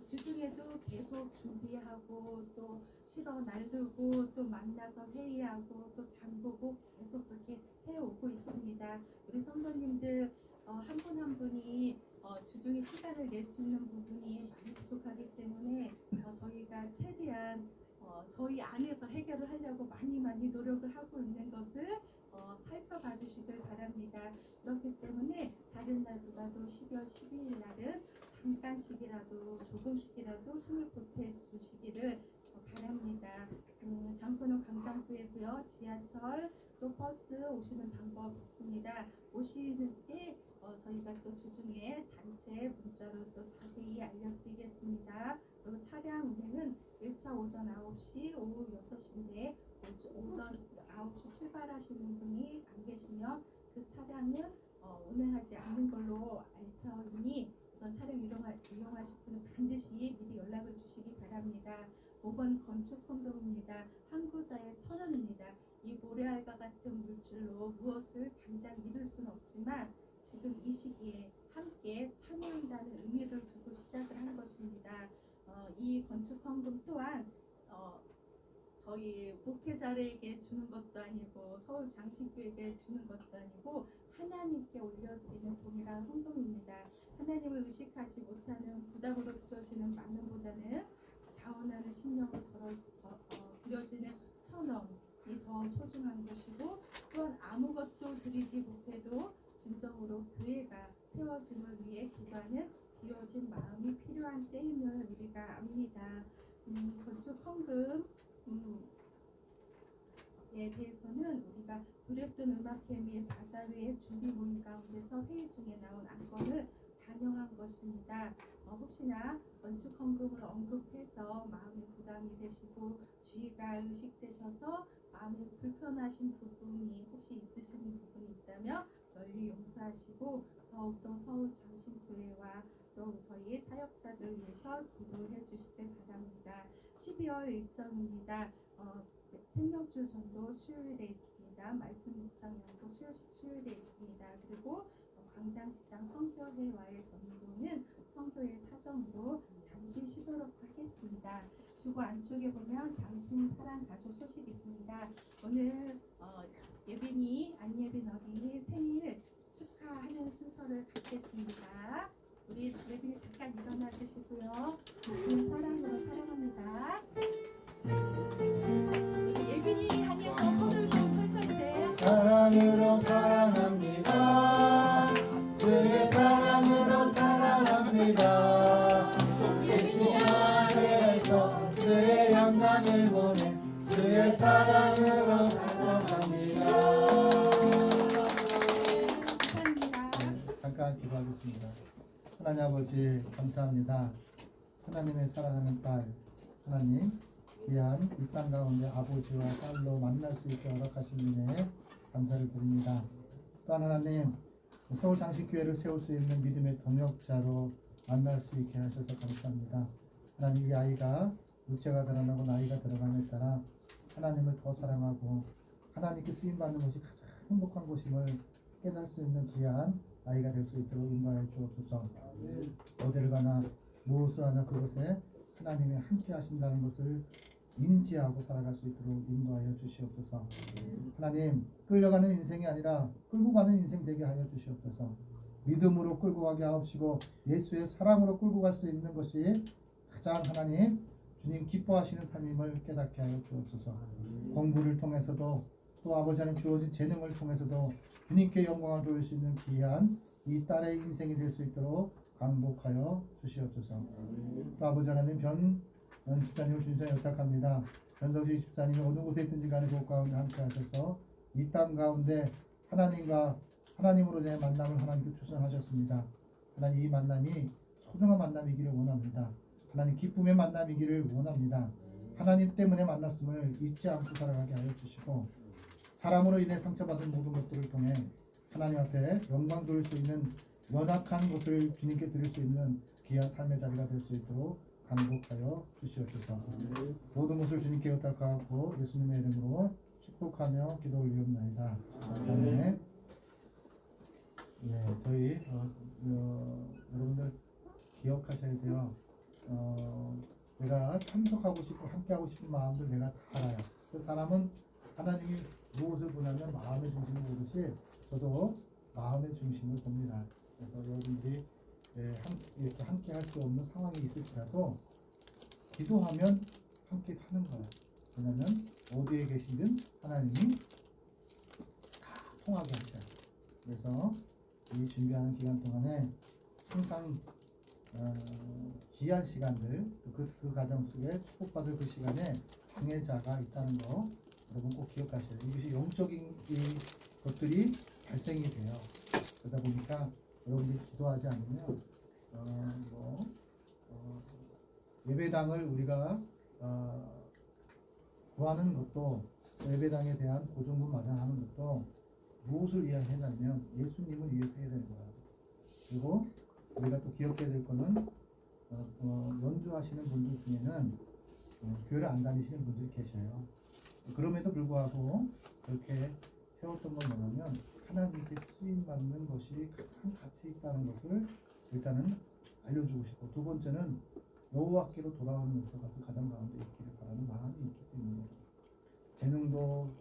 주중에도 계속 준비하고 또 실어 나르고 또 만나서 회의하고 또 장보고 계속 그렇게 해오고 있습니다. 우리 성도님들 한 분 한 분이 주중에 시간을 낼 수 있는 부분이 많이 부족하기 때문에 저희가 최대한 저희 안에서 해결을 하려고 많이 노력을 하고 있는 것을 살펴봐 주시길 바랍니다. 그렇기 때문에 다른 날보다도 12월 12일 날은 잠깐씩이라도 조금씩이라도 힘을 보태 주시기를 바랍니다. 장소는 광장구이고요. 지하철 또 버스 오시는 방법 있습니다. 오시는 때 저희가 또 주중에 단체 문자로 또 자세히 알려드리겠습니다. 그리고 차량 운행은 1차 오전 9시, 오후 6시인데 오전 9시 출발하시는 분이 안 계시면 그 차량은 운행하지 않는 걸로 알터니 우선 차량 이용하실 분은 반드시 미리 연락을 주시기 바랍니다. 5번 건축헌금입니다. 한 구자에 1,000원입니다. 이 모래알과 같은 물질로 무엇을 당장 이룰 수는 없지만 지금 이 시기에 함께 참여한다는 의미를 두고 시작을 한 것입니다. 이 건축헌금 또한 저희 목회자에게 주는 것도 아니고 서울 장신교에게 주는 것도 아니고 하나님께 올려드리는 동일한 헌금입니다. 하나님을 의식하지 못하는 부담으로 드려지는 만원보다는 자원하는 심령으로 드려지는 1,000원이 더 소중한 것이고 또한 아무것도 드리지 못해도 진정으로 교회가 세워짐을 위해 기도하는 기어진 마음이 필요한 때임을 우리가 압니다. 건축 헌금에 대해서는 우리가 도랩돈 음악회 및 바자회의 준비 모임 가운데서 회의 중에 나온 안건을 반영한 것입니다. 혹시나 건축 헌금을 언급해서 마음의 부담이 되시고 주의가 의식되셔서 마음이 불편하신 부분이 혹시 있으신 부분이 있다면 널리 용서하시고 더욱더 서울 장신교회와 또 저희 사역자들 위해서 기도해 주시길 바랍니다. 12월 일정입니다. 생명주 전도 수요일에 있습니다. 말씀 묵상연구 수요일에 있습니다. 그리고 광장시장 선교회와의 전도는 선교회 사정으로 잠시 쉬도록 하겠습니다. 주고 안쪽에 보면 장신 사랑 가족 소식 있습니다. 오늘 예빈이 안예빈 어린이 생일 축하하는 순서를 갖겠습니다. 우리 예빈이 잠깐 일어나 주시고요. 장신 사랑으로 사랑합니다. 따라 기도하겠습니다. 하나님 아버지 감사합니다. 하나님의 사랑하는 딸 하나님 귀한 이 땅 가운데 아버지와 딸로 만날 수 있게 허락하신 은혜에 감사를 드립니다. 또한 하나님 서울장식교회를 세울 수 있는 믿음의 동역자로 만날 수 있게 하셔서 감사합니다. 하나님 이 아이가 육체가 자라나고 나이가 들어감에 따라 하나님을 더 사랑하고 하나님께 쓰임받는 것이 가장 행복한 것임을 깨달을 수 있는 귀한 아이가 될 수 있도록 인도하여 주옵소서. 어디를 가나 무엇을 하나 그것에 하나님이 함께 하신다는 것을 인지하고 살아갈 수 있도록 인도하여 주시옵소서. 하나님 끌려가는 인생이 아니라 끌고 가는 인생 되게 하여 주시옵소서. 믿음으로 끌고 가게 하옵시고 예수의 사랑으로 끌고 갈 수 있는 것이 가장 하나님 주님 기뻐하시는 삶임을 깨닫게 하여 주옵소서. 공부를 통해서도 또 아버지 하나님 주어진 재능을 통해서도 주님께 영광을 돌릴 수 있는 귀한 이 딸의 인생이 될 수 있도록 강복하여 주시옵소서. 또 아버지 하나님 변 집사님을 주님께 부탁합니다. 변성주 집사님이 어느 곳에 있든지 간에 그 가운데 함께 하셔서 이 땅 가운데 하나님으로 된 만남을 하나님께 추천하셨습니다. 하나님 이 만남이 소중한 만남이기를 원합니다. 하나님 기쁨의 만남이기를 원합니다. 하나님 때문에 만났음을 잊지 않고 살아가게 하여 주시고 사람으로 인해 상처받은 모든 것들을 통해 하나님 앞에 영광 돌릴 수 있는 연약한 것을 주님께 드릴 수 있는 귀한 삶의 자리가 될 수 있도록 강복하여 주시옵소서. 모든 것을 주님께 의탁하고 예수님의 이름으로 축복하며 기도 올리옵나이다. 아멘. 네, 저희 여러분들 기억하셔야 돼요. 내가 참석하고 싶고 함께하고 싶은 마음들 내가 다 알아요. 그 사람은 하나님이 무엇을 보냐면 마음의 중심을 보듯이 저도 마음의 중심을 봅니다. 그래서 여러분들이 이렇게 함께 할 수 없는 상황이 있을지라도 기도하면 함께 하는 거예요. 왜냐면 어디에 계시든 하나님이 다 통하게 하셔요. 그래서 이 준비하는 기간 동안에 항상 귀한 시간들 그 과정 속에 축복받을 그 시간에 방해자가 있다는 거 여러분 꼭 기억하셔야 돼요. 이것이 영적인 것들이 발생이 돼요. 그러다 보니까 여러분들이 기도하지 않으면 예배당을 우리가 구하는 것도 예배당에 대한 보증금 마련하는 것도 무엇을 위해 했냐면 예수님을 위해서 해야 되는 거예요. 그리고 우리가 또 기억해야 될 거는 연주하시는 분들 중에는 교회를 안 다니시는 분들이 계셔요. 그럼에도 불구하고 그렇게 세웠던 건 뭐냐면 하나님께 쓰임받는 것이 가장 가치 있다는 것을 일단은 알려주고 싶고, 두 번째는 여호와께로 돌아오는 역사가 그 가장 가운데 있기를 바라는 마음이 있기 때문에 재능도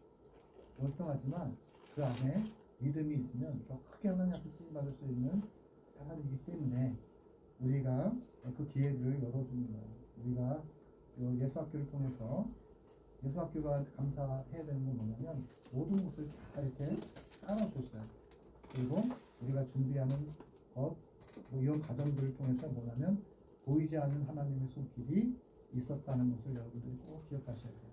월등하지만 그 안에 믿음이 있으면 더 크게 하나님 앞에 쓰임받을 수 있는 사람이기 때문에 우리가 그 기회들을 열어주는 거예요. 우리가 예수학교를 통해서 예수학교가 감사해야 되는 건 뭐냐면 모든 것을 다 이렇게 따라줬어요. 그리고 우리가 준비하는 것, 이런 과정들을 통해서 뭐냐면 보이지 않는 하나님의 손길이 있었다는 것을 여러분들이 꼭 기억하셔야 돼요.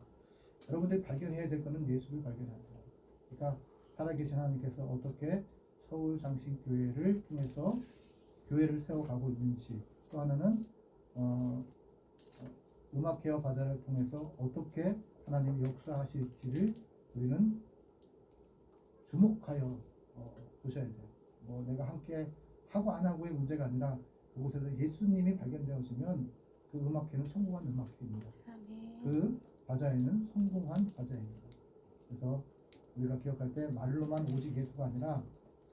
여러분들이 발견해야 될 것은 예수를 발견해야 돼요. 그러니까 살아계신 하나님께서 어떻게 서울장신교회를 통해서 교회를 세워가고 있는지, 또 하나는 음악개혁 과제를 통해서 어떻게 하나님이 역사하실지를 우리는 주목하여 보셔야 돼요. 내가 함께 하고 안 하고의 문제가 아니라 그곳에서 예수님이 발견되어지면 그 음악회는 성공한 음악회입니다. 그 과자에는 성공한 과자입니다. 그래서 우리가 기억할 때 말로만 오직 예수가 아니라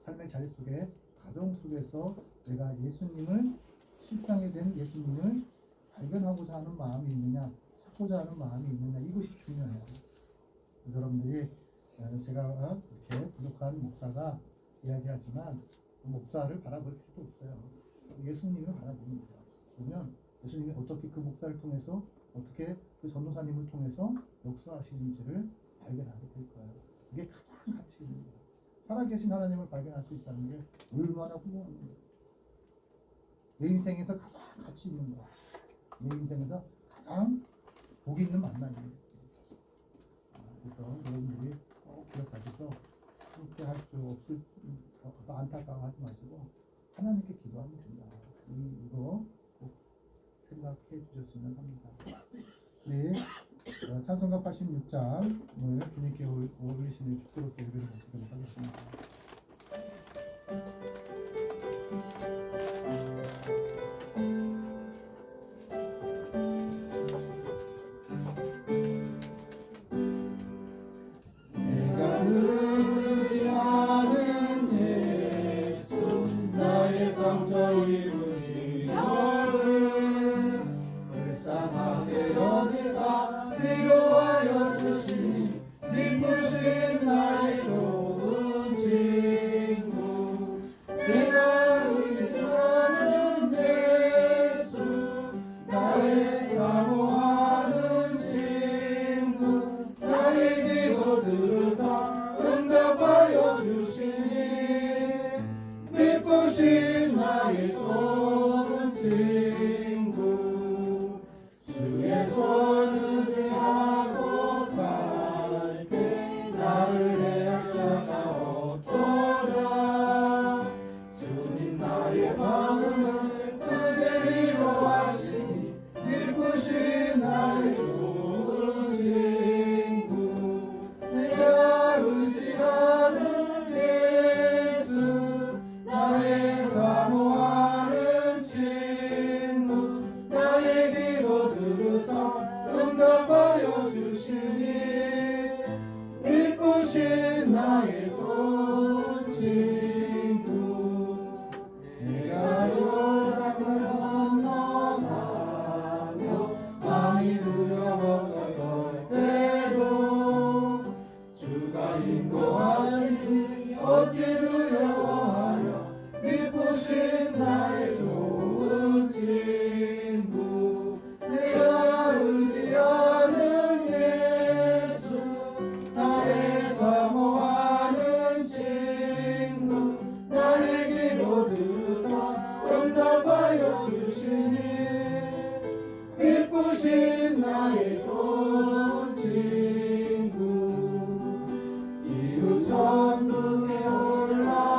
삶의 자리 속에 가정 속에서 내가 예수님을 실상에 된 예수님을 발견하고자 하는 마음이 있느냐, 찾고자 하는 마음이 있느냐, 이것이 중요해요. 여러분들이 제가 이렇게 부족한 목사가 이야기하지만 목사를 바라볼 필요도 없어요. 예수님을 바라보는 거예요. 그러면 예수님이 어떻게 그 목사를 통해서 어떻게 그 전도사님을 통해서 역사하시는지를 발견하게 될 거예요. 이게 가장 가치 있는 거예요. 살아계신 하나님을 발견할 수 있다는 게 얼마나 훌륭한 거예요. 내 인생에서 가장 가치 있는 거야. 내 인생에서 가장 복 있는 만남이에요. 그래서 여러분들이 꼭 기억하셔서 함께 할 수 없을 안타까워하지 마시고 하나님께 기도하면 된다. 이거 꼭 생각해 주셨으면 합니다. 네, 찬송가 86장을 주님께 올리시는 축도로서 예배를 드리도록 하겠습니다. 내가 부르지 않은 예수 나의 상처 입으신 저를 불쌍하게 여기사 위로하여 주시니 기쁘신 나의 좋은 친구 내가 의지하는 예수 나의 사모하는 친구 나의 기도 들으사 응답하여 주시니 기쁘신 나의 좋은 친구 주의 손 의지하고 살게 나를 해할 자가 없도다 주님 나의 마음을 크게 위로하시니 기쁘신 나의 좋은 친구 내가 의지하는 예수 나의 사모하는 친구 나의 기도 들으사 응답하여 주시니 기쁘신 나의 좋은 친구 내가 요단을 건너가며 마음이 두려워서 떨 때도 주가 인도하시니 어찌 두려워하여 기쁘신 나의 좋은 친구 내가 의지하는 예수 나의 사모하는 친구 나의 기도 들으사 응답하여 주시니 기쁘신 나의 좋은 친구 이웃 전등에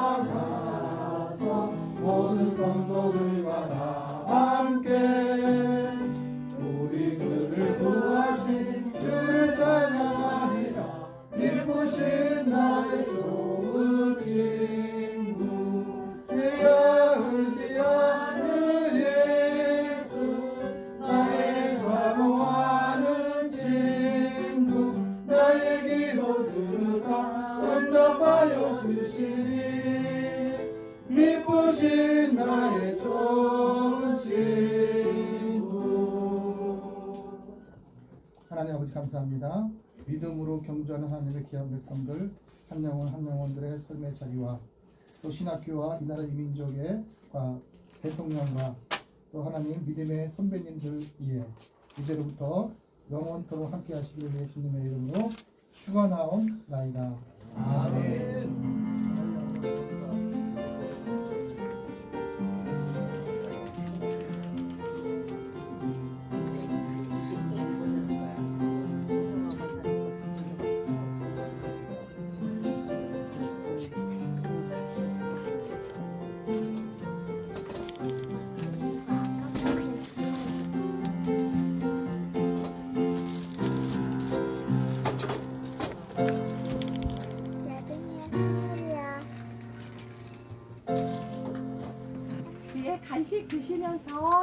올라가서 모든 성도들과 다 함께 우리 그를 구하신 주를 찬양하리라 기쁘신 나의 좋은 친구 내가 의지하는 예수 나의 사모하는 친구 나의 기도 들으사 응답하여 주시니 기쁘신 나의 좋은 친구 하나님 아버지 감사합니다. 믿음으로 경주하는 하나님의 귀한 백성들 한 영혼 한 영혼들의 삶의 자리와 또 신학교와 이 나라 이민족의 대통령과 또 하나님 믿음의 선배님들 위해 이제로부터 영원토록 함께 하시기를 예수님의 이름으로 축원하옵나이다. 아멘. 뒤에 간식 드시면서